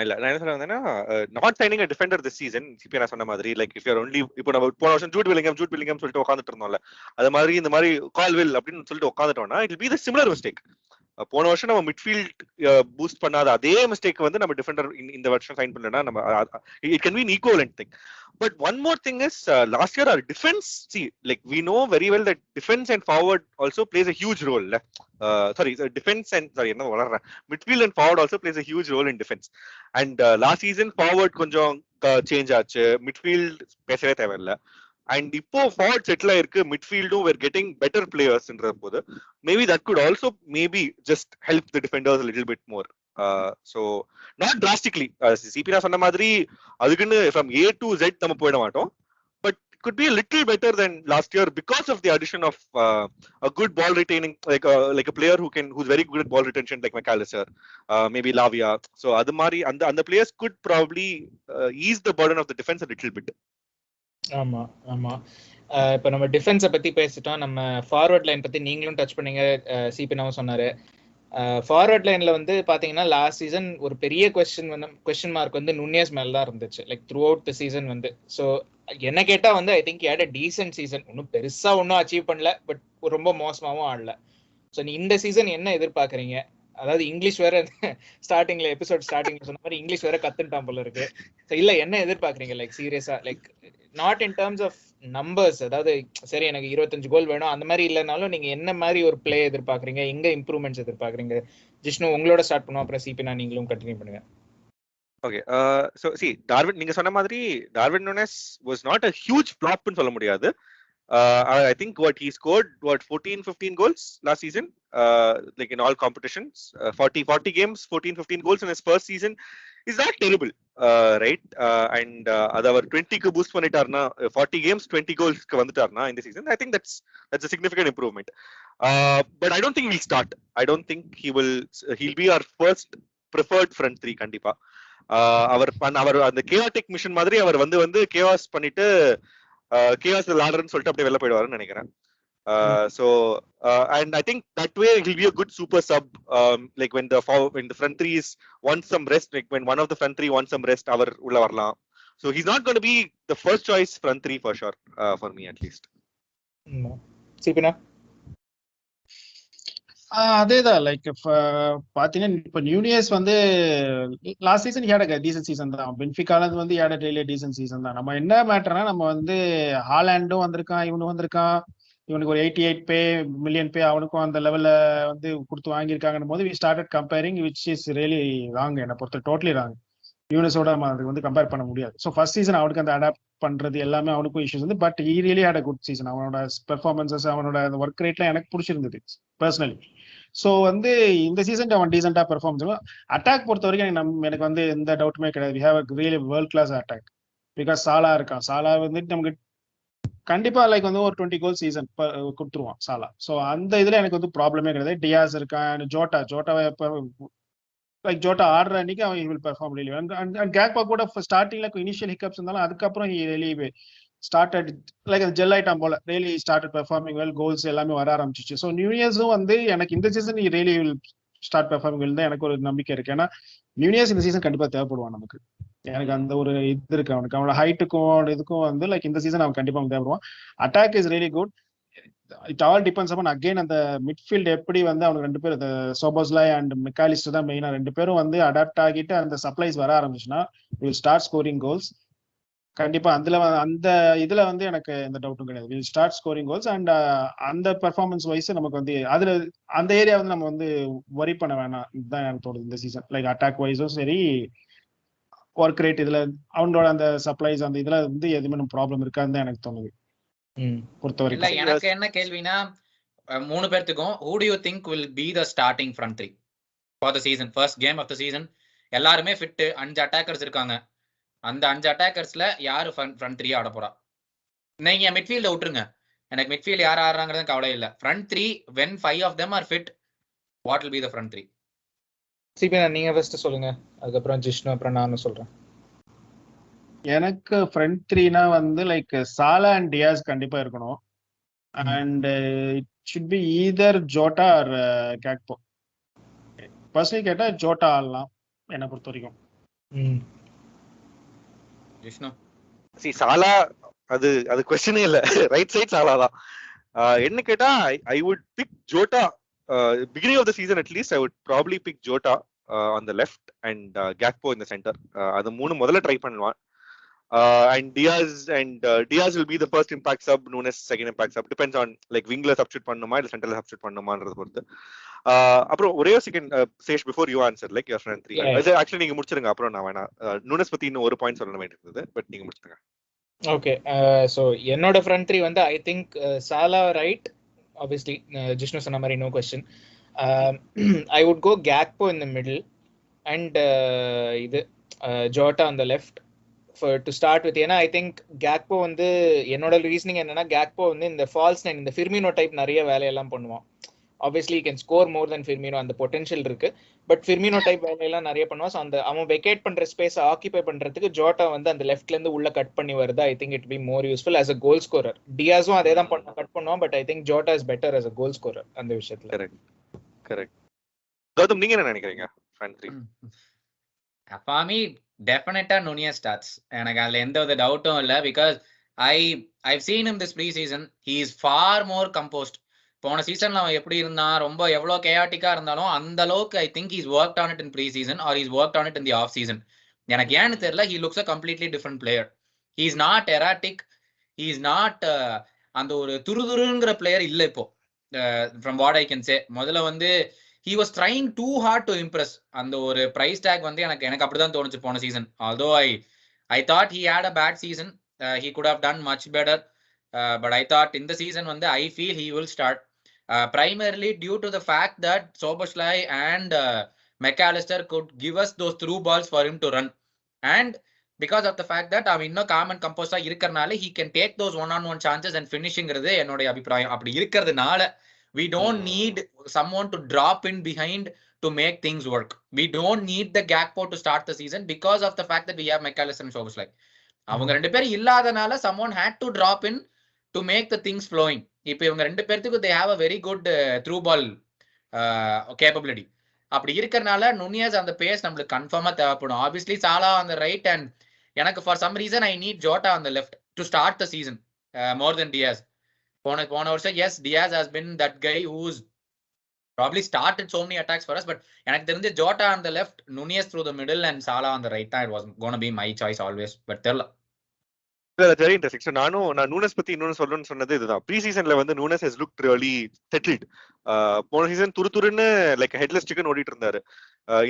Speaker 4: இல்ல நான் என்ன சொல்ல வந்தேன்னா, not signing a defender this season, CB நான் சொன்ன மாதிரி like if you are only, இப்போ நம்ம போன வருஷம் ஜூட் வில்லிங்கம் சொல்லிட்டு உட்காந்துட்டு இருந்தோம்ல, அது மாதிரி இந்த மாதிரி கால்வில் அப்படின்னு சொல்லிட்டு உட்காந்துட்டோம்னா it will be the similar mistake. போன வருஷம் நம்ம மிட்ஃபீல்ட் பூஸ்ட் பண்ணாத அதே மிஸ்டேக் வந்து நம்ம டிஃபெண்டர் இந்த வருஷம் சைன் பண்ணலன்னா நம்ம it can be an equivalent thing. But one more thing is, last year our defense, see, like we know very well that defense and forward also plays a huge role. Midfield and forward also plays a huge role in defense. And last season forward கொஞ்சம் சேஞ்ச் ஆச்சு, மிட்ஃபீல்ட் பேசவே தேவையில்லை. அண்ட் இப்போ ஃபார்வர்ட் செட்டில் இருக்கு, மிட்ஃபீல்டும் we're getting better players ன்ற போது maybe that could also maybe just help the defenders a little bit more. So not drastically, CB நான் சொன்ன மாதிரி அதுக்குன்னு from A to Z நம்ம போயிட மாட்டோம், but could be a little better than last year because of the addition of a good ball retaining, like a player who's very good at ball retention, like macallister, maybe Lavia. So adu mari and the players could probably ease the burden of the defense a little bit.
Speaker 3: ஆமா. இப்ப நம்ம டிஃபென்ஸை பத்தி பேசிட்டோம், நம்ம ஃபார்வர்ட் லைன் பத்தி நீங்களும் டச் பண்ணீங்க, சிபினாவும் சொன்னாரு. ஃபார்வர்ட் லைன்ல வந்து பாத்தீங்கன்னா லாஸ்ட் சீசன் ஒரு பெரிய கொஸ்டின் மார்க் வந்து நுனியஸ் மேல தான் இருந்துச்சு, like throughout the season வந்து. ஸோ என்ன கேட்டா வந்து I think had a decent season, ஒன்றும் பெருசா ஒன்றும் அச்சீவ் பண்ணல, பட் ரொம்ப மோசமாவும் ஆடல. ஸோ நீ இந்த சீசன் என்ன எதிர்பார்க்குறீங்க? அதாவது இங்கிலீஷ் வேற எபிசோட் ஸ்டார்டிங்ல சொன்ன மாதிரி இங்கிலீஷ் வேற கத்துட்டான் போல இருக்கு. ஸோ இல்ல என்ன எதிர்பார்க்குறீங்க, லைக் சீரியஸா, like not in terms of numbers, அதாவது சரி எனக்கு 25 கோல் வேணும் அந்த மாதிரி இல்லைனாலும் நீங்க என்ன மாதிரி ஒரு பிளே எதிர்பார்க்குறீங்க, எங்க இம்ப்ரூவ்மெண்ட்ஸ் எதிர்பார்க்குறீங்க? ஜிஷ்ணு உங்களோட ஸ்டார்ட் பண்ணுவோம், அப்புறம் சிபினா நீங்களும் கண்டினியூ பண்ணுங்க.
Speaker 4: Okay, so see, Darwin, நீங்க சொன்ன மாதிரி Darwin நூனஸ் was not a huge flop ன்னு சொல்ல முடியாது. I think he scored 14-15 goals last season, like in all competitions, 40 games, 14-15 goals in his first season is not terrible, right? And அது அவர் 20 க்கு பூஸ்ட் பண்ணிட்டார்னா, 40 games 20 goals க்கு வந்துட்டார்னா இந்த season, I think that's a significant improvement. But I don't think he'll start. I don't think he'll be our first preferred front three கண்டிப்பா. அவர் அந்த கேஆட்டிக் மிஷன் மாதிரி அவர் வந்து கேஆஸ் பண்ணிட்டு கேஆஸ் விளையாடுறன்னு சொல்லிட்டு அப்படியே வெளில போயிடுவாருன்னு நினைக்கிறேன். So and I think that way he'll be a good super sub, like when the front three is wants some rest, like when one of the front three wants some rest அவர் உள்ள வரலாம். So he's not going to be the first choice front three for sure, for me at least.
Speaker 3: சிபினா
Speaker 2: அதேதான், லைக் பாத்தீங்கன்னா இப்ப நியூனியஸ் வந்து last season had a decent season தான், பென்ஃபிகால வந்து had a really decent season தான். நம்ம என்ன மேட்டர்னா நம்ம வந்து ஹாலாண்டும் வந்திருக்கான், இவனும் வந்திருக்கான், இவனுக்கு ஒரு 88 மில்லியன் அவனுக்கும் அந்த லெவல்ல வந்து கொடுத்து வாங்கியிருக்காங்கன்னு போது we started comparing, which is really wrong, என்னை பொறுத்த டோட்டலி ராங். யூனிஸோட அது வந்து கம்பேர் பண்ண முடியாது. ஸோ ஃபர்ஸ்ட் சீசன் அவனுக்கு அந்த அடாப்ட் பண்றது எல்லாமே அவனுக்கும் இஷ்யூஸ் வந்து, but he really had a good season. அவனோட பெர்ஃபார்மன்சஸ், அவனோட ஒர்க் ரேட்லாம் எனக்கு பிடிச்சிருந்தது பர்சனலி. ஸோ வந்து இந்த சீசன் அவன் டீசெண்டா பெர்ஃபார்ம் பண்ணுவான். அட்டாக் பொறுத்த வரைக்கும் எனக்கு வந்து எந்த டவுட்டுமே கிடையாது. We have a really world class attack, because Salah இருக்கான். சாலா வந்துட்டு நமக்கு கண்டிப்பா லைக் வந்து ஒரு 20 கோல் சீசன் கொடுத்துருவான் சாலா. ஸோ அந்த இதுல எனக்கு வந்து ப்ராப்ளமே கிடையாது. டியாஸ் இருக்கான், ஜோட்டாவை லைக் ஜோட்டா ஆடுற அன்னைக்கு அவன் வில் பெர்ஃபார்ம் ரியலி. அண்ட் கேக்பா கூட ஸ்டார்டிங்ல இனிஷியல் ஹிக்கப்ஸ் இருந்தாலும் அதுக்கப்புறம் ஹி ரியலி ஸ்டார்டட் லைக் அது ஜெல் ஐட்டம் போல really started performing well, goals எல்லாமே வர ஆரம்பிச்சிச்சு. ஸோ நியூனியர்ஸும் வந்து எனக்கு இந்த season really will start performing well தான் எனக்கு ஒரு நம்பிக்கை இருக்கு. ஏன்னா நியூனியர்ஸ் இந்த சீசன் கண்டிப்பா தேவைப்படுவான் நமக்கு. எனக்கு அந்த ஒரு இது இருக்கு அவனுக்கு, அவனோட ஹைட்டுக்கும் இதுக்கும் வந்து லைக் இந்த சீசன் அவன் கண்டிப்பா தேவைப்படுவான். Attack is really good. It all depends upon again அந்த மிட்ஃபீல்ட் எப்படி வந்து அவனுக்கு 2 பேர் சோபோஸ்லாய் அண்ட் மெக்காலிஸ்டர் தான் மெயினா 2 பேரும் வந்து அடாப்ட் ஆகிட்டு அந்த சப்ளைஸ் வர ஆரம்பிச்சுன்னா வில் ஸ்டார்ட் ஸ்கோரிங் கோல்ஸ். கண்டிப்பா அந்த இதுல வந்து எனக்கு எந்த டவுட்டும் கிடையாது. Will start scoring goals. And அந்த பெர்ஃபார்மன்ஸ் வைஸ் நமக்கு வந்து அதுல அந்த ஏரியா வந்து நம்ம வந்து வரி பண்ண வேணாம், இதுதான் எனக்கு தோணுது இந்த சீசன். லைக் அட்டாக் வைஸும் சரி, ஒர்க் ரேட் இதுல அவனோட அந்த சப்ளைஸ் அந்த இதுல வந்து எதுவுமே ப்ராப்ளம் இருக்காதுன்னு தான் எனக்கு தோணுது பொறுத்த வரைக்கும்.
Speaker 1: எனக்கு என்ன கேள்வினா 3 பேர்த்துக்கும் who do you think will be the starting front three for the season, first game of the season? எல்லாருமே ஃபிட், 5 அட்டாக்கர்ஸ் இருக்காங்க. அந்த 5 அட்டாக்கர்ஸ்ல யாரு ஃப்ரண்ட் 3 ஆட போறா? நீங்க மிட்ஃபீல்ட விட்டுருங்க, எனக்கு மிட்ஃபீல்ட் யார் ஆடுறாங்கிறது கவலை இல்ல. Front 3 when 5 of them are fit, what will be the front 3?
Speaker 3: சிபினா நீங்க ஃபர்ஸ்ட் சொல்லுங்க, அதுக்கப்புறம் ஜிஷ்ணு, அப்புறம் நானும் சொல்றேன்.
Speaker 2: எனக்கு ஃப்ரண்ட் 3னா வந்து லைக் சாலா அண்ட் டியாஸ் கண்டிப்பா இருக்கணும். And should be either Jota or Gakpo. Personally கேட்டா ஜோட்டா ஆடலாம் என்ன பொறுத்த வரைக்கும்.
Speaker 1: ஜிஷ்ணு
Speaker 4: see சாலா அது கொஸ்டினே இல்ல, ரைட் சைட் சாலா தான். என்ன கேட்டா I would pick Jota beginning of the season at least. I would probably pick Jota on the left and Gakpo in the center. அது மூணு முதல்ல ட்ரை பண்ணுவான். And Diaz will be the first impact sub, Nunes second impact sub, depends on like wingler substitute பண்ணுமா இல்ல centerல substitute பண்ணுமான்றது பொறுத்து. அப்புறம் ஒரே செகண்ட் சேஷ் before you answer like your front 3. அது ஆக்சுவலி நீங்க முடிச்சிருங்க, அப்புறம் நான் வேணா நூனஸ் பத்தி இன்னும் ஒரு பாயிண்ட் சொல்ல வேண்டியது, பட் நீங்க முடிச்சிருங்க.
Speaker 3: ஓகே, ஸோ என்னோட ஃப்ரண்ட் 3 வந்து I think Salah right, obviously Jishnu சொன்ன மாதிரி no question. I would go Gakpo in the middle and இது Jota on the left to start with. ஏன்னா ஐ திங்க் கேக்போ வந்து என்னோட ரீசனிங் என்னன்னா கேக்போ வந்து இந்த ஃபால்ஸ் நைன், இந்த ஃபிர்மினோ டைப் நிறைய வேலையெல்லாம் பண்ணுவான். ஆப்வியஸ்லி கேன் ஸ்கோர் மோர் தென் ஃபிர்மினோ, அந்த பொட்டன்ஷியல் இருக்கு. பட் ஃபிர்மினோ டைப் வேலையெல்லாம் நிறைய பண்ணுவான். ஸோ அந்த அவன் வெக்கேட் பண்ற ஸ்பேஸ் ஆக்கிபை பண்றதுக்கு ஜோட்டா வந்து அந்த லெஃப்ட்ல இருந்து உள்ள கட் பண்ணி வருது. I think it be more useful as a goal scorer. டியாஸும் அதே தான் கட் பண்ணுவான், but I think Jota is better as a goal scorer அந்த விஷயத்துல.
Speaker 4: கரெக்ட். கௌதம் நீங்க என்ன நினைக்கிறீங்க front 3?
Speaker 1: For me, definitely Nunez starts. எனக்கு அதுல எந்த ஒரு டவுட்டும் இல்ல. Because I've seen him this pre-season. He is far more composed. போன சீசன்ல அவன் எப்படி இருந்தான், ரொம்ப எவ்வளவு கேயாட்டிக்கா இருந்தாலும் அந்த அளவுக்கு I think he's worked on it in pre-season or he's worked on it in the off season. எனக்கு ஏன்னு தெரியல, he looks a completely different player. He is not erratic. He is not அந்த ஒரு துருதுருங்கிற பிளேயர் இல்ல இப்போ. From what I can say, முதல்ல வந்து he was trying too hard to impress. அந்த ஒரு price tag வந்து எனக்கு அப்படிதான் தோணுச்சு போன season. Although I thought he had a bad season, he could have done much better, but I thought in the season வந்து I feel he will start, primarily due to the fact that szoboslai and macallister could give us those through balls for him to run, and because of the fact that அவன் இன்னும் காம் அண்ட் கம்போஸ்டா இருக்கறனால he can take those one on one chances and finishingறது என்னோட அபிப்பிராயம். அப்படி இருக்கிறதுனால we don't need someone to drop in behind to make things work. We don't need the Gakpo to start the season because of the fact that we have macallister and szoboslai. அவங்க ரெண்டு பேரும் இல்லாதனால someone had to drop in to make the things flowing. இப்போ இவங்க ரெண்டு பேருக்கு they have a very good through ball capability. அப்படி இருக்கறனால நுனியஸ் அந்த பேஸ் நம்மளுக்கு கன்ஃபார்மா தேவைப்படும். Obviously Salah on the right, and எனக்கு for some reason I need Jota on the left to start the season more than Diaz. போன வருஷம் yes, Diaz has been that guy who's probably started so many attacks for us, but எனக்கு தெரிஞ்ச Jota on the left, Nunez through the middle and Salah on the right, it was going to be my choice always, but தெரியல.
Speaker 4: Very interesting. நான் நூனஸ் பத்தி இன்னொன்னு சொல்லணும்னு சொன்னது இதுதான். ப்ரீ சீசன்ல வந்து நூனஸ் ஹஸ் லுக்ட் ரியலி செட்டில்ட். போன சீசன் துருன்னு லைக் ஹெட்லெஸ் சிக்கன் ஓடிட்டு இருந்தாரு.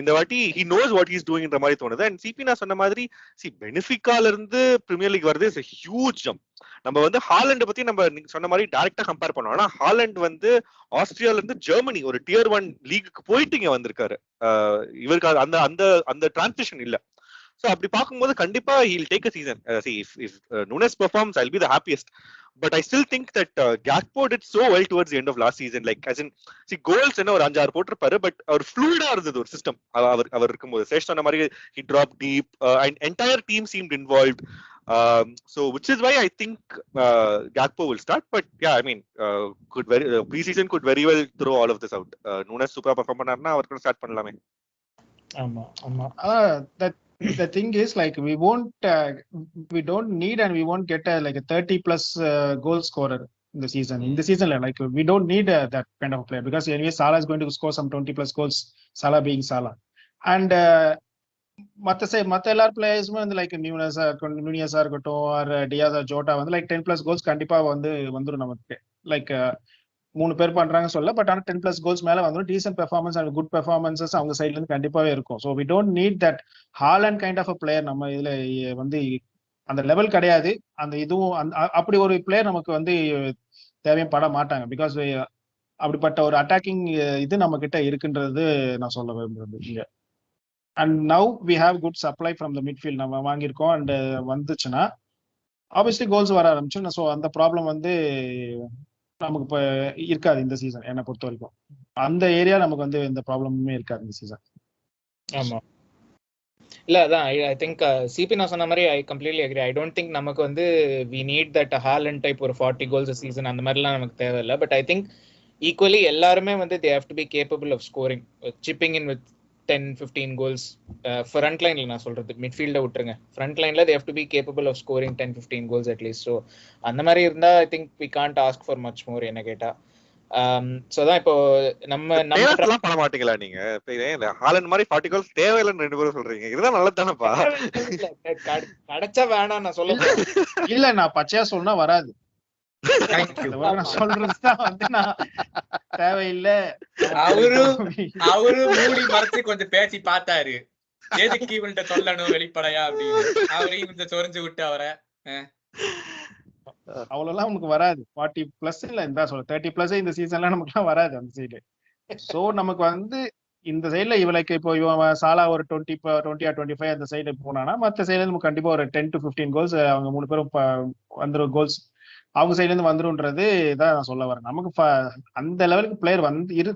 Speaker 4: இந்த வாட்டி he knows what he's doing ன்ற மாதிரி தோணுது. அண்ட் சிபி நான் சொன்ன மாதிரி பெனிஃபிகால இருந்து பிரீமியர் லீக் வருது இஸ் a huge jump. நம்ம வந்து ஹாலண்ட் பத்தி நம்ம சொன்ன மாதிரி டைரக்டா கம்பேர் பண்ணோம். ஆனா ஹாலண்ட் வந்து ஆஸ்திரியால இருந்து ஜெர்மனி ஒரு டியர் 1 லீக்கு போயிட்டு இங்க வந்திருக்காரு. இவருக்கு அந்த அந்த அந்த டிரான்சிஷன் இல்ல. So அப்படி பார்க்கும்போது கண்டிப்பா he'll take a season. See if Nunes performs, I'll be the happiest. But I still think that Gakpo did so well towards the end of last season. Like as in, see goals என்ன ஒரு 5-6 போட்டிருப்பாரு, பட் அவர் fluid-ஆ இருந்தது ஒரு சிஸ்டம். அவர் இருக்கும்போது சேஷ் சொன்ன மாதிரி he dropped deep and entire team seemed involved. So which is why I think Gakpo will start. But yeah, I mean pre-season could very well throw all of this out. Nunes super perform பண்ணாருன்னா அவர் கூட ஸ்டார்ட் பண்ணலாமே.
Speaker 2: ஆமா ஆமா. The thing is like we don't need and we won't get like a 30 plus goal scorer in the season. In the season like we don't need that kind of player, because anyway Salah is going to score some 20 plus goals, Salah being Salah. And மத்த எல்லா பிளேயர்ஸுமே வந்து லைக் நியூனஸா இருக்கட்டும் or Diaz or Jota வந்து லைக் 10 plus goals கண்டிப்பா வந்துரும் நமக்கு. லைக் 3 பேர் பண்றாங்க சொல்ல, பட் ஆனா 10 plus goals மேல வந்துரும். Decent performance and good performances அவங்க சைட்ல இருந்து கண்டிப்பாவே இருக்கும். So we don't need that Haaland kind of a player. நம்ம இதுல வந்து அந்த லெவல் கிடையாது. அந்த இதுவும் அப்படி ஒரு பிளேயர் நமக்கு வந்து தேவையும் பட மாட்டாங்க. பிகாஸ் அப்படிப்பட்ட ஒரு அட்டாக்கிங் இது நம்ம கிட்ட இருக்குன்றது நான் சொல்ல விரும்புறது இங்க. And now we have good supply from the midfield நம்ம வாங்கியிருக்கோம். அண்ட் வந்துச்சுன்னா ஆப்வியஸ்லி கோல்ஸ் வர ஆரம்பிச்சு. ஸோ அந்த ப்ராப்ளம் வந்து நமக்கு இப்ப இருக்காது இந்த சீசன் என்னை பொறுத்த வரைக்கும். அந்த ஏரியா நமக்கு வந்து எந்த ப்ராப்ளமுமே இருக்காது இந்த சீசன்.
Speaker 3: ஆமா இல்ல அதான் ஐ திங்க் சிபி நான் சொன்ன மாதிரி I completely agree. I don't think நமக்கு வந்து we need that Haaland type ஒரு 40 கோல்ஸ் சீசன் அந்த மாதிரிலாம் நமக்கு தேவையில்லை. பட் ஐ திங்க் ஈக்குவலி எல்லாருமே வந்து they have to be capable of scoring, chipping in with 10-15 goals. Front line நான் சொல்றது midfield விட்டுருங்க, front lineல they have to be capable of scoring 10-15 goals at least. So அந்த மாதிரி இருந்தா I think we can't ask for much more என்ன கேட்டா. So தான் இப்போ நம்ம
Speaker 4: தேவையெல்லாம் பண்ண மாட்டீங்களா நீங்க? ஹாலண்ட் மாதிரி 40 கோல்ஸ் தேவையில்லைன்னு 2 பேரும் சொல்றீங்க. இதுதான் நல்லது தானப்பா.
Speaker 3: கிடைச்சா வேணாம் நான் சொல்ல
Speaker 2: இல்ல, நான் பச்சையா சொன்னா வராது. நான் சொல்றதுதான் வந்து நான் தேவையில்லை.
Speaker 1: அவரு மூடி மறைச்சு கொஞ்சம் பேசி பார்த்தாரு, எதுக்கு இவன்கிட்ட சொல்லணும் வெளிப்படையா அப்படின்னு. அவரையும் கொஞ்சம் சொரிஞ்சு விட்டு அவரை
Speaker 2: அவ்வளவுலாம் நமக்கு வராது. 40+ இல்ல இந்த 30+ இந்த சீசன்ல நமக்கு எல்லாம் வராது அந்த சைடு. சோ நமக்கு வந்து இந்த சைடுல இவளுக்கு இப்போ இவன் சாலா ஒரு 20 or 25 அந்த சைடு போனானா, மத்த சைடுல நமக்கு கண்டிப்பா ஒரு 10-15 கோல்ஸ் அவங்க 3 பேரும் வந்துரும். கோல்ஸ் அவங்க சைடுல இருந்து வந்துரும்ன்றது தான் நான் சொல்ல வரேன். நமக்கு அந்த லெவலுக்கு பிளேயர் வந்து இரு.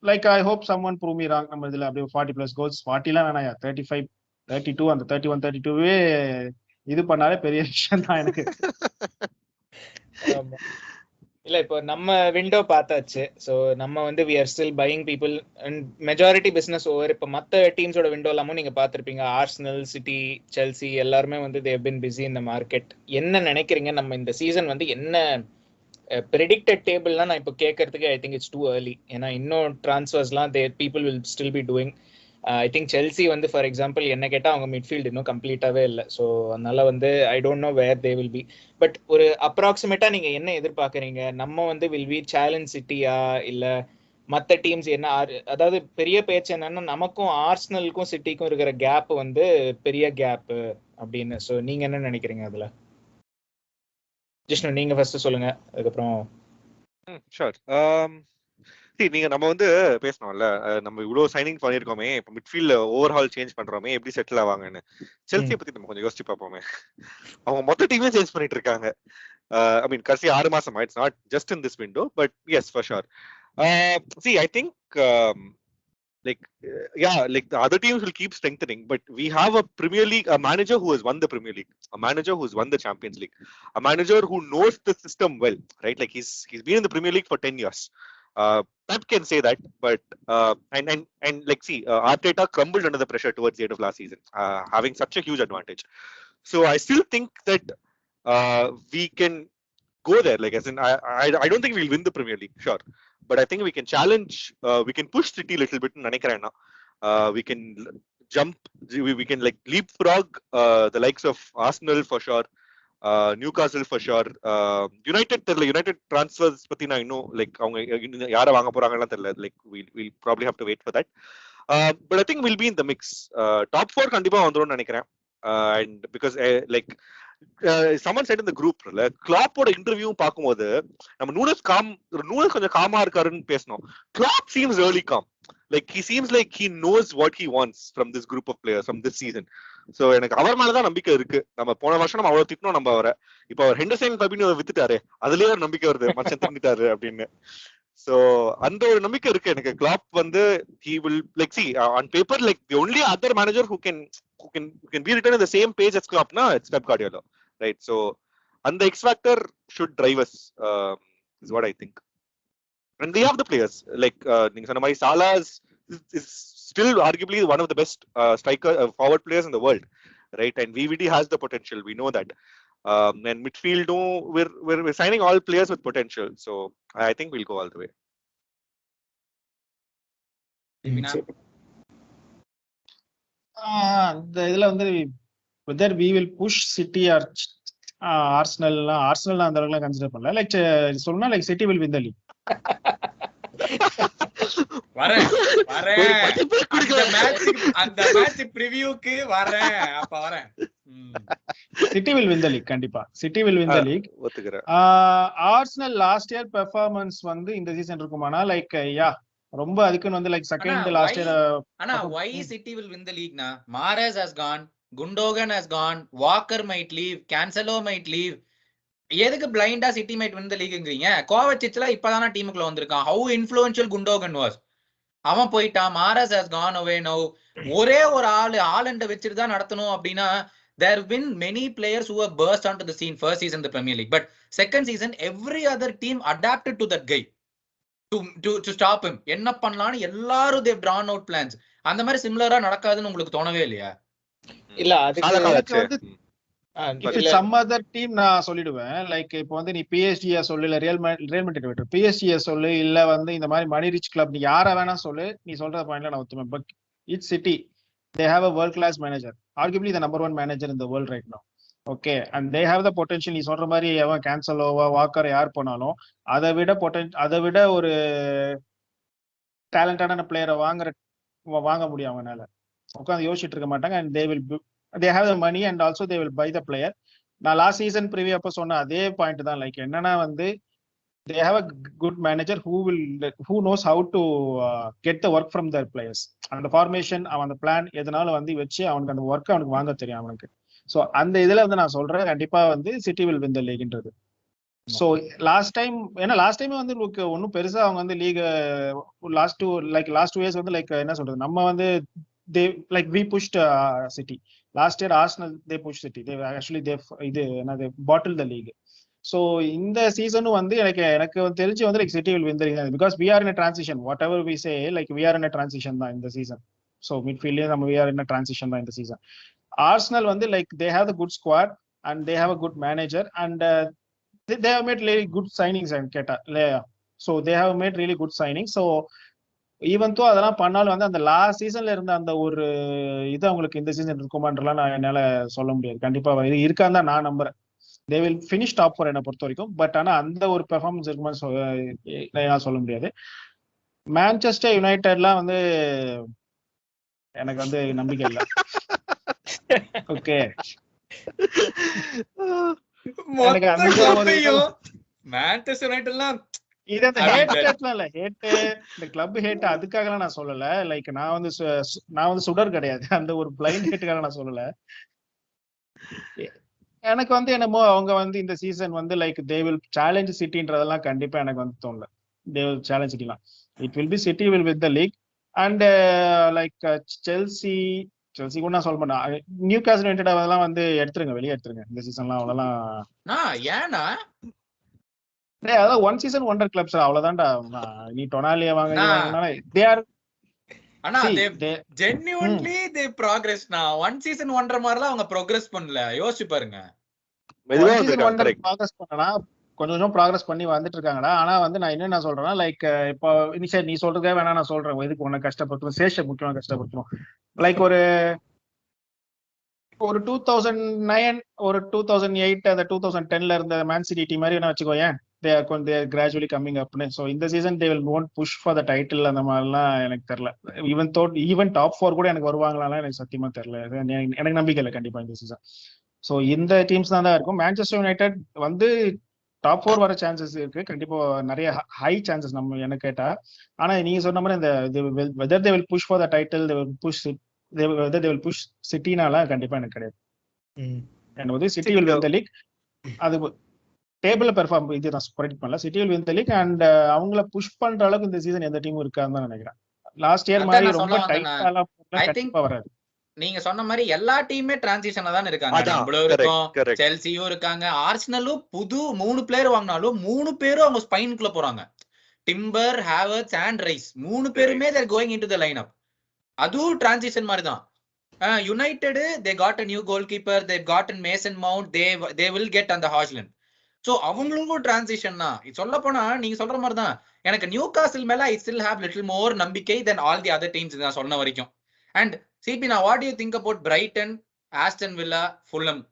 Speaker 2: Like I hope someone prove me wrong. நம்ம இதுல அப்படியே 40+ கோல்ஸ் 40லாம் வேணாயா, 35, 32 அந்த 31, 32வே இது பண்ணாலே பெரிய விஷயம் தான் எனக்கு.
Speaker 3: இல்ல இப்போ நம்ம விண்டோ பார்த்தாச்சு. ஸோ நம்ம வந்து we are still buying people and majority business over. இப்போ மற்ற டீம்ஸோட விண்டோ எல்லாமும் நீங்க பார்த்துருப்பீங்க. ஆர்சனல், சிட்டி, செல்சி எல்லாருமே வந்து they have been busy in the market. என்ன நினைக்கிறீங்க நம்ம இந்த சீசன் வந்து என்ன ப்ரெடிக்டட் டேபிள்லாம் நான் இப்போ கேட்கறதுக்கு I think it's too early. ஏன்னா இன்னும் ட்ரான்ஸ்ஃபர்ஸ்லாம் people will still be doing. I think Chelsea வந்து ஃபார் எக்ஸாம்பிள் என்ன கேட்டால் அவங்க மிட்ஃபீல்டு இன்னும் கம்ப்ளீட்டாகவே இல்லை. ஸோ அதனால வந்து I don't know where they will be. But ஒரு அப்ராக்சிமேட்டாக நீங்கள் என்ன எதிர்பார்க்குறீங்க? நம்ம வந்து வில் வி சேலஞ்ச் சிட்டியா இல்லை மற்ற டீம்ஸ் என்ன? அதாவது பெரிய பேச்சு என்னன்னா நமக்கும் ஆர்சனலுக்கும் சிட்டிக்கும் இருக்கிற கேப் வந்து பெரிய கேப்பு அப்படின்னு. ஸோ நீங்கள் என்ன நினைக்கிறீங்க அதில்? ஜிஷ்ணு நீங்க ஃபர்ஸ்ட் சொல்லுங்க, அதுக்கப்புறம்.
Speaker 4: ஷூர். நீங்க நம்ம வந்து பேசணும்ல, நம்ம இவ்வளவு சைனிங் பண்ணிருக்கோமே, இப்ப மிட்ஃபீல்ட்ல ஓவர்ஹால் சேஞ்ச் பண்றோமே, எப்படி செட்டில் ஆவாங்கன்னு. செல்சியை பத்தி நம்ம கொஞ்சம் யோசிச்சு பார்ப்போமே. அவங்க மொத்த டீமே சேஞ்ச் பண்ணிட்டு இருக்காங்க. ஐ மீன் கடைசி 6 மாசமா. It's not just in this window, but yes for sure. I think like the other teams will keep strengthening, but we have a Premier League, a manager who has won the Premier League, a manager who's won the Champions League, a manager who knows the system well, right? Like he's been in the Premier League for 10 years. Pep can say that, but and like see, Arteta crumbled under the pressure towards the end of last season, having such a huge advantage. So I still think that we can go there. Like as in, I don't think we'll win the Premier League, sure, but I think we can challenge, we can push City a little bit. We can jump, we can like leapfrog the likes of Arsenal for sure, Newcastle for sure, United transfers பத்தி நான் இன்னும் like அவங்க யாரை வாங்க போறாங்கலாம் தெரியல. Like we'll probably have to wait for that, but I think we'll be in the mix. Top 4 கண்டிப்பா வந்துரும்னு நினைக்கிறேன். And because like someone said in the group, Klopp ஓட இன்டர்வியூ பார்க்கும்போது நம்ம நூனஸ் கொஞ்சம் காமா இருக்காருன்னு பேசணும். Klopp seems really calm. Like he seems like he knows what he wants from this group of players from this season. So எனக்கு அவர் மேலதான் நம்பிக்கை இருக்கு. நம்ம போன வருஷம் நம்ம அவ்வளவு திட்டணும், நம்ம அவரை இப்ப அவர் ஹெண்டர்சன் ஃபபினியோ வித்துட்டாரு, அதுலயே ஒரு நம்பிக்கை வருது மச்சன் திட்டாரு அப்படின்னு. So அந்த ஒரு நம்பிக்கை இருக்கு எனக்கு. Klopp வந்து he will like see on paper like the only other manager who can be written in the same page as Klopp na it's Pep Guardiola, right? So and the X factor should drive us, is what I think. And we have the players like ninga sonna mari Salah is still arguably one of the best striker forward players in the world, right? And VVD has the potential, we know that. And midfield we're signing all players with potential, so I think we'll go all the way.
Speaker 2: அந்த இதுல வந்து whether we will push City or Arsenal அந்த அளவுக்கு கன்சிடர் பண்ணல. லைக் சொல்லணும்னா like City will win the league.
Speaker 1: வரேன் அந்த மேட்ச் பிரிவியூக்கு வரேன், அப்ப வரேன்.
Speaker 2: City will win the league கண்டிப்பா. City will win the league.
Speaker 4: ஒத்துக்கறேன்.
Speaker 2: Arsenal last year performance வந்து இந்த சீசன் இருக்குமானா லைக் ரொம்ப அதுக்குன்னு வந்து லைக் செகண்ட் லாஸ்ட் இயர்.
Speaker 1: ஆனா why City will win the league na? Mahrez has gone, Gundogan has gone, Walker might leave, Cancelo might leave. எதுக்கு பிளைண்டா சிட்டி மைட் win the leagueங்கறீங்க? கோவச்சிச்ல இப்பதான டீமுக்குள்ள வந்திருக்கான். How influential Gundogan was. அவன் போயிட்டான். Mahrez has gone away now. ஒரே ஒரு ஆளண்ட வச்சிட்டு தான் நடத்தணும் அப்படின்னா there have been many players who have burst onto the scene first season in the Premier League, but second season every other team adapted to that guy to stop him. என்ன பண்ணலாம்னு எல்லாரும் they've drawn out plans. அந்த மாதிரி சிமிலரா நடக்காதுன்னு உங்களுக்கு தோணவே இல்லையா?
Speaker 3: இல்ல அதுக்கு
Speaker 2: எனக்கு வந்து if it's some other team நான் சொல்லிடுவேன். லைக் இப்போ வந்து நீ PSG சொல்லு, இல்ல ரியல் மேட்ரிட் விட்டு PSG சொல்லு, இல்ல வந்து இந்த மாதிரி மணி ரிச் கிளப், நீ யார வேணா சொல்லு, நீ சொல்ற பாயிண்ட்ல நான் ஒத்துமே. But it's City, they have a world class manager, arguably the number one manager in the world right now. Okay, and they have the potential. நீ சொல்ற மாதிரி அவன் கேன்சலோவா வாக்கர் யார் போனாலும் அதை விட ஒரு டேலண்டான பிளேயரை வாங்க முடியும் அவங்கனால. உட்காந்து யோசிச்சுட்டு இருக்க மாட்டாங்க. and they have the money and also they will buy the player. நான் லாஸ்ட் சீசன் ப்ரிவியூ அப்ப சொன்ன அதே பாயிண்ட் தான். லைக் என்னன்னா வந்து they have a good manager who knows how to get the work from their players. அந்த ஃபார்மேஷன், அவன் அந்த பிளான் எதனால வந்து வச்சு அவனுக்கு அந்த ஒர்க் அவனுக்கு வாங்க தெரியும் அவனுக்கு. ஸோ அந்த இதுல வந்து நான் சொல்றேன் கண்டிப்பா வந்து சிட்டி வில் வின் த லீக்ன்றது. ஸோ லாஸ்ட் டைம் வந்து உங்களுக்கு ஒன்றும் பெருசா அவங்க வந்து லீக் லாஸ்ட் 2 இயர்ஸ் வந்து லைக் என்ன சொல்றது, நம்ம வந்து we pushed City. Last year Arsenal they pushed City. They bottled the league. So இந்த சீசனும் வந்து எனக்கு தெரிஞ்சு வந்து like city will win the league because we are in a transition. Whatever we say, like we are in a transition தான் இந்த சீசன். So midfield நம்ம we are in a transition தான் இந்த சீசன். Arsenal வந்து like they have the good squad and they have a good manager and they have made really good signings and கேட்டா இல்லையா. So they have made really good signings. So even though அதெல்லாம் பண்ணாலும் வந்து அந்த லாஸ்ட் சீசன்ல இருந்த அந்த ஒரு இது அவங்களுக்கு இந்த சீசன் இருக்குமான்றலாம் நான் என்னால சொல்ல முடியாது. கண்டிப்பா இருக்கான்னு தான் நான் நம்புறேன். they will finish top 4 என்னை பொறுத்த வரைக்கும். பட் ஆனா அந்த ஒரு பெர்ஃபார்மன்ஸ் இருக்குமான்னு நான் சொல்ல முடியாது. மான்செஸ்டர் யுனைடெட்லாம் வந்து எனக்கு வந்து நம்பிக்கை இல்லை. ஓகே, எனக்கு
Speaker 1: மான்செஸ்டர் யுனைடெட்லாம்
Speaker 2: இது அந்த ஹேட்லாம் இல்ல, இந்த கிளப் ஹேட் அதுக்காக நான் சொல்லல. லைக் நான் வந்து சுடர் கிடையாது, அந்த ஒரு பிளைண்ட் ஹேட்டுக்காக நான் சொல்லல. எனக்கு வந்து என்னமோ அவங்க வந்து இந்த சீசன் வந்து லைக் தே வில் சேலஞ்ச் சிட்டின்றதெல்லாம் கண்டிப்பா எனக்கு வந்து தோணல. தே வில் சேலஞ்ச் சிட்டிலாம். It will be City will with the league and like Chelsea கூட நான் சொல்ல மாட்டேன். நியூ காஸ்ல் யுனைடெட் அதெல்லாம் வந்து வெளியே எடுத்துருங்க இந்த சீசன்லாம். அவ்வளவுதான் ஏன்னா அதான் ஒன் சீசன் ஒண்டர் கிளப்ஸ் அவ்வளவுதான்டா. நீ டொனாலியா வாங்க தே ஆர்
Speaker 1: ஆனா ஜென்யூன்லி தே ப்ராக்ரஸ். ஒன் சீசன் ஒண்டர் மாதிரிலாம் அவங்க ப்ரோக்ரஸ் பண்ணல. யோசிச்சு பாருங்க.
Speaker 2: ப்ராக்ரஸ் பண்ணனா கொஞ்சம் ப்ராக்ரஸ் பண்ணி வந்துட்டு இருக்காங்கடா. ஆனா வந்து நான் என்ன சொல்றேன்னா லைக் இப்போ நீ சொல்றதே வேணா நான் சொல்றேன். இதுக்கு உன்னை கஷ்டப்படுத்தணும், சேஷ முக்கியமா கஷ்டப்படுத்தணும். லைக் ஒரு 2009 ஒரு 2008 அந்த 2010ல இருந்த மேன் சிட்டி டீம் மாதிரி என்ன வச்சுக்கோயேன். they are gradually coming up. So இந்த season they will won't push for the title. அந்த மாதிரிலாம் எனக்கு தெரியல. ஈவன் டாப் 4 கூட எனக்கு வருவாங்களாம் எனக்கு சத்தியமா தெரியல. எனக்கு நம்பிக்கை இல்லை கண்டிப்பா இந்த சீசன். ஸோ இந்த டீம்ஸ் தான் இருக்கும். மான்செஸ்டர் யுனைடெட் வந்து டாப் 4 வர சான்சஸ் இருக்கு கண்டிப்பா, நிறைய ஹை சான்சஸ் நம்ம எனக்கு கேட்டா. ஆனா நீங்க சொன்ன மாதிரி இந்த whether they will push for the title, whether they will push சிட்டினால கண்டிப்பா எனக்கு கிடையாது. எனக்கு வந்து city will win the league. அது டேபிள்ல பெர்ஃபார்ம் இது நான் ப்ரெடிக்ட் பண்ணல. City will win the league and அவங்கள புஷ் பண்ற அளவுக்கு இந்த சீசன் எந்த டீமும் இருக்கான்னு தான் நினைக்கிறேன். லாஸ்ட் இயர் மாதிரி ரொம்ப டைட்டால கண்டிப்பா வராது.
Speaker 1: நீங்க சொன்ன மாதிரி எல்லா டீமுமே டிரான்சிஷன்ல தான் இருக்காங்க. நம்மளும் இருக்கோம், செல்சியும் இருக்காங்க, ஆர்சனலும் புது 3 பிளேயர் வாங்கினாலும் 3 பேரும் அவங்க ஸ்பைனுக்குள்ள போறாங்க. டிம்பர், ஹேவர்ட்ஸ் அண்ட் ரைஸ் 3 பேருமே they are going into the lineup. அதுவும் டிரான்சிஷன் மாதிரி தான். United they got a new goalkeeper, they've gotten Mason Mount, they will get on the Hojlund. So அவங்களுக்கும் டிரான்சிஷன் தான். சொல்ல போனா நீங்க சொல்ற மாதிரி தான். எனக்கு நியூ காசில் மேல I still have little more நம்பிக்கை then all the other teams நான் சொன்ன வரைக்கும். அண்ட் சிபி, நான் what to you think about Brayton, Aston villa, Fulham?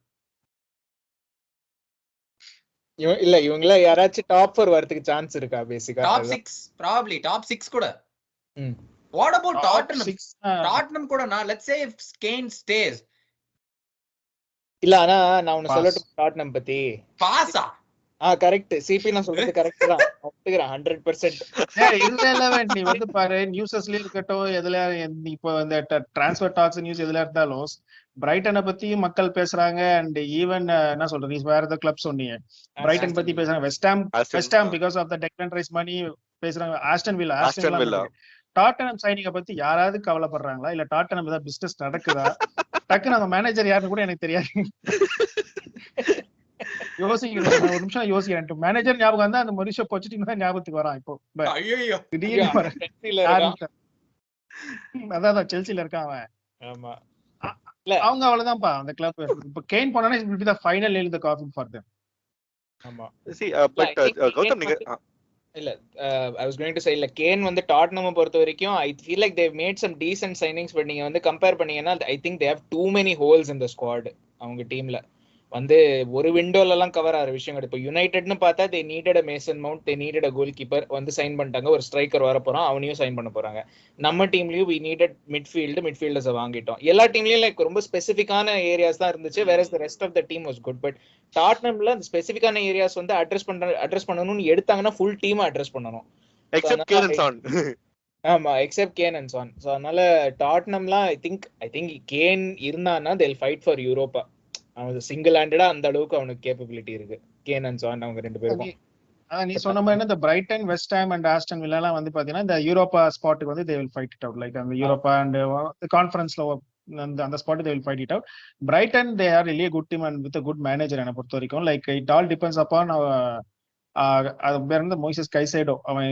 Speaker 3: இல்ல இவங்கள யாராச்சும் டாப் 4 வரதுக்கு சான்ஸ் இருக்கா? பேசிக்கா
Speaker 1: டாப் 6 probably டாப் 6 கூட. வாட் அபௌட் டாட்டனம் கூட நான் let's say if can stay.
Speaker 3: இல்ல ஆனா நான் உன்ன சொல்லட்டும் டாட்டனம் பத்தி.
Speaker 1: பாஸா?
Speaker 3: கரெக்ட். சிபி நான் சொல்றது கரெக்ட் தான். ஒத்துக்கறேன் 100%.
Speaker 2: இல்ல நீ வந்து பாரு, நியூஸஸ்ல இருக்கட்டும், எதுல இப்போ இந்த ட்ரான்ஸ்ஃபர் டாக்ஸ் நியூஸ் எதுல இருந்தாலும் பிரைட்டனை பத்தி மக்கள் பேசுறாங்க. அண்ட் ஈவன் என்ன சொல்றது, நீ வேற ஏதோ கிளப் சொன்னீங்க, பிரைட்டன் பத்தி பேசுறாங்க. West Ham because of the Declan Rice money பேசுறாங்க. ஆஸ்டன் வில்லா டாட்டனம் சைனிங்க பத்தி யாராவது கவலைப்படுறாங்களா? இல்ல டாட்டனம் ஏதாவது பிசினஸ் நடக்குதா? டக்குன்னு அந்த மேனேஜர் யாருன்னு கூட எனக்கு தெரியாது. யோசிக்கிறேன், ஒரு நிமிஷம் யோசிக்கிறேன். மேனேஜர் ஞாபகம் வந்தா அந்த மொரிஷியோ பொச்சிட்டினோ தான் ஞாபகத்துக்கு வரான் இப்போ.
Speaker 1: ஐயோ
Speaker 2: திடீர்னு அதான் செல்சில இருக்கான் அவன்.
Speaker 3: ஆமா
Speaker 2: அவங்க அவ்வளவுதான்ப்பா அந்த கிளப். இப்ப கெயின் போனானே it will be the final nail in the coffin for them.
Speaker 3: ஆமா
Speaker 4: See, but Gautam நீங்க
Speaker 3: இல்ல I was going to say like Kane வந்து டாட்னம் பொறுத்த வரைக்கும் I feel like they've made some decent signings, but நீங்க வந்து கம்பேர் பண்ணீங்கன்னா I think they have too many holes in the squad. அவங்க டீம்ல வந்து ஒரு விண்டோல எல்லாம் கவர் ஆகிற விஷயம் கிடையாது. இப்போ யுனைடெட்னு பார்த்தா they needed a Mason Mount, they needed a goalkeeper, வந்து சைன் பண்ணிட்டாங்க. ஒரு ஸ்ட்ரைக்கர் வர போறான், அவனையும் சைன் பண்ண போறாங்க. நம்ம டீம்லயும் we needed midfielders வாங்கிட்டோம். எல்லா டீம்லயும் லைக் ரொம்ப ஸ்பெசிஃபிக்கான ஏரியாஸ் தான் இருந்துச்சு, whereas the rest of the team was good. But டாட்னம்ல அந்த ஸ்பெசிஃபிக்கான ஏரியாஸ் வந்து அட்ரஸ் பண்ணணும்னு எடுத்தாங்கன்னா ஃபுல் டீம் அட்ரஸ் பண்ணணும்.
Speaker 4: except Kane and Son.
Speaker 3: ஆமா except Kane and Son. So அதனால டாட்னம்லாம் ஐ திங்க் கேன் இருந்தான்னா they'll fight for Europa. அவன் சிங்கிள் ஹேண்டடா அந்த அளவுக்கு அவனுக்கு கேப்பபிலிட்டி இருக்கு. கேன் அண்ட் சான் அவங்க ரெண்டு பேரும்.
Speaker 2: நீ சொன்ன மாதிரி இந்த Brayton, West Ham and Aston villa எல்லாம் வந்து பாத்தீங்கன்னா இந்த யூரோப்பா ஸ்பாட்டுக்கு வந்து they will fight it out. Like அந்த யூரோப்பா அண்ட் கான்ஃபரன்ஸ்ல அந்த spot they will fight it out. Brighton they are really a good team and with a good manager என்ன பொறுத்த வரைக்கும். Like it all depends upon அது பேர் வந்து மோயிசஸ் கைசேடோ. அவன்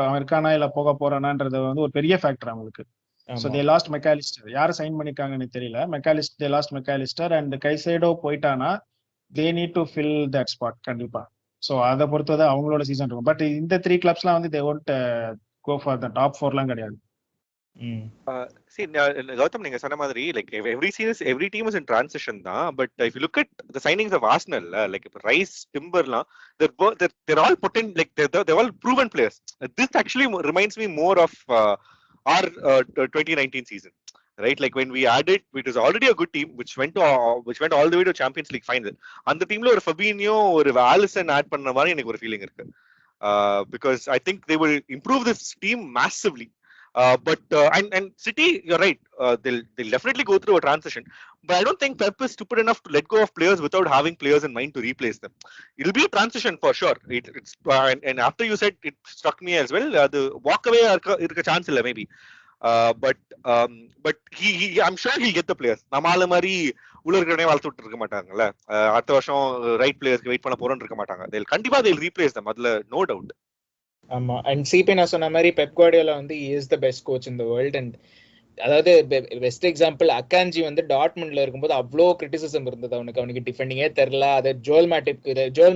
Speaker 2: அவன் இருக்கானா இல்ல போக போறானான்றது வந்து ஒரு பெரிய ஃபேக்டர் அவங்களுக்கு. So they lost macallister. யாரை சைன் பண்ணிருக்காங்கன்னு தெரியல. they lost macallister and கைசேடோ போயிட்டானா they need to fill that spot கண்டிப்பா. சோ அத பொறுத்தது அவங்களோட சீசன் இருக்கும். பட் இந்த 3 கிளப்ஸ்லாம் வந்து they won't go for the top 4லாம் கிடையாது.
Speaker 4: See, Gautam நீங்க சொன்ன மாதிரி like every team is in transition தான். But if you look at the signings of Arsenal, like Rice, Timberலாம், they're all potent, like they're all proven players. This actually reminds me more of our 2019 season, right? Like when we added, it was already a good team which went all the way to Champions League final. அந்த டீம்ல ஒரு Fabinho ஒரு Alisson ஆட் பண்ண மாதிரி எனக்கு ஒரு ஃபீலிங் இருக்கு. Because I think they will improve this team massively. But and City, you're right, they'll definitely go through a transition, but I don't think Pep is stupid enough to let go of players without having players in mind to replace them. It'll be a transition for sure. It's and after you said, it struck me as well, the walk away irka chance illa maybe, but he I'm sure he'll get the players. நம்மால மாதிரி உலகக்கடனே வளர்த்து விட்டு இருக்க மாட்டாங்கல்ல. அடுத்த வருஷம் ரைட் பிளேயர்ஸ்க்கு வெயிட் பண்ண போறோம்னு இருக்க மாட்டாங்க. they'll replace them, அதுல no doubt.
Speaker 3: ஆமா அண்ட் சிபி நான் சொன்ன மாதிரி பெப் குவார்டியோலா வந்து is the best coach in the world. And அதாவது பெஸ்ட் எக்ஸாம்பிள் அக்காஞ்சி வந்து டாட்மண்ட்ல இருக்கும்போது அவ்வளோ கிரிட்டிசிசம் இருந்தது அவனுக்கு டிஃபெண்டிங்கே தெரியல. அதை ஜோல்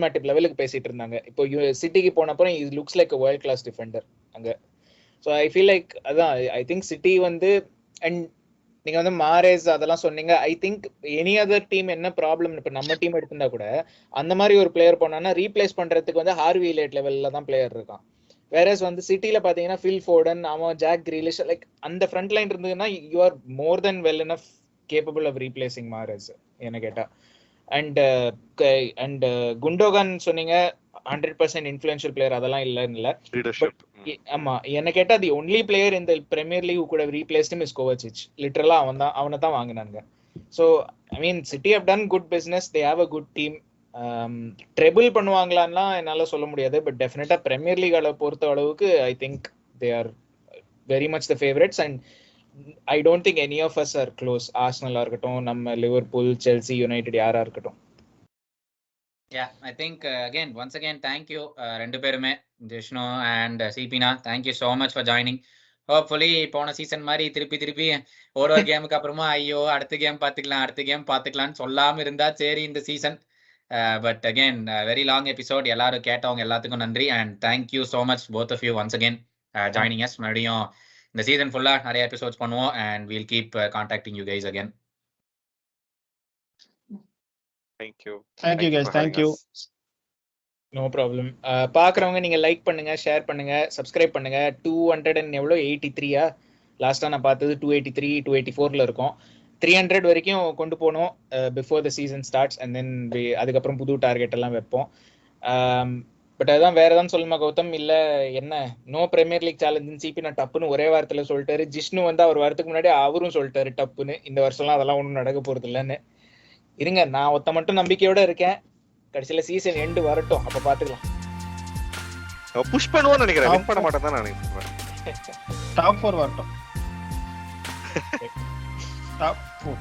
Speaker 3: மேட்டிப் லெவலுக்கு பேசிட்டு இருந்தாங்க. இப்போ சிட்டிக்கு போனப்பறம் it looks like world class defender அங்க. ஸோ ஐ ஃபீல் லைக் அதான் ஐ திங்க் சிட்டி வந்து அண்ட் நீங்க வந்து மாரேஸ் அதெல்லாம் சொன்னீங்க. I think any other team என்ன ப்ராப்ளம், இப்போ நம்ம டீம் எடுத்திருந்தா கூட அந்த மாதிரி ஒரு பிளேயர் போனான்னா ரீப்ளேஸ் பண்றதுக்கு வந்து ஹார்வி லேட் லெவல்ல தான் பிளேயர் இருக்கான். வேறஸ் வந்து சிட்டில பாத்தீங்கன்னா ஃபில் ஃபோர்டன், அவன் ஜாக் கிரீலிஷ், லைக் அந்த ஃப்ரண்ட் லைன் இருந்ததுன்னா you are more than well enough capable of replacing Mahrez என்ன கேட்டா. அண்ட் குண்டோகான் சொன்னீங்க 100% இன்ஃப்ளூயன்ஷியல் பிளேயர், அதெல்லாம் இல்ல. ஆமா என்ன கேட்டா தி ஒன்லி பிளேயர் இந்த பிரீமியர் லீக் கூட ரீப்ளேஸ்ட் ஹிம் இஸ் கோவாசிச். லிட்டரலா அவனை தான் வாங்கினாங்க. So I mean City have done good business, they have a good team. Treble பண்ணுவாங்களான்னா என்னால சொல்ல முடியாது, பட் டெஃபினட்டா பிரீமியர் லீக் பொறுத்த அளவுக்கு I think they are very much the favourites. And I don't think any of us are close. ஆர்சனலா இருக்கட்டும், நம்ம லிவர்பூல், செல்சி, யுனைடெட் யாரா இருக்கட்டும்.
Speaker 1: Yeah, I think once again thank you ரெண்டு பேருமே, Jishnu and சிபினா, thank you so much for joining. Hopefully போன சீசன் மாதிரி திருப்பி ஒரு கேமுக்கு அப்புறமா ஐயோ அடுத்த கேம் பார்த்துக்கலாம்னு சொல்லாம இருந்தா சரி இந்த season. But again very long episode. எல்லாரும் கேட்டவங்க எல்லாத்துக்கும் நன்றி and thank you so much both of you once again joining us. மறுபடியும் இந்த சீசன் ஃபுல்லா நிறைய எபிசோட்ஸ் பண்ணுவோம் and we'll keep contacting you guys again.
Speaker 4: Thank you
Speaker 2: guys, thank you.
Speaker 3: No problem. பாக்குறவங்க நீங்க லைக் பண்ணுங்க, ஷேர் பண்ணுங்க, சப்ஸ்கிரைப் பண்ணுங்க. 283 லாஸ்டா நான் பார்த்தது 283 284ல இருக்கும். 300 வரைக்கும் கொண்டு போனோம் before the season starts and then அதுக்கப்புறம் புது டார்கெட் எல்லாம் வைப்போம். பட் அதான் வேற ஏதாவது சொல்லுமா கௌதம்? இல்ல என்ன நோ பிரீமியர் லீக் சேலஞ்சுன்னு சிபி நான் டப்புன்னு ஒரே வாரத்துல சொல்லிட்டாரு. ஜிஷ்ணு வந்து அவர் வரதுக்கு முன்னாடி அவரும் சொல்லிட்டாரு டப்புன்னு இந்த வருஷம்லாம் அதெல்லாம் ஒன்றும் நடக்க போறது இல்லைன்னு. இருங்க, நான் ஒத்த மட்டும் நம்பிக்கையோட இருக்கேன். கடைசியில சீசன் எண்டு வரட்டும், அப்ப பாத்துக்கலாம்.
Speaker 4: புஷ் பண்ணுவோம்னு நினைக்கிறேன், வின் பண்ண மாட்டேன் தான் நான் நினைக்கிறேன்.
Speaker 2: டாப் 4 வரட்டும். டாப் 4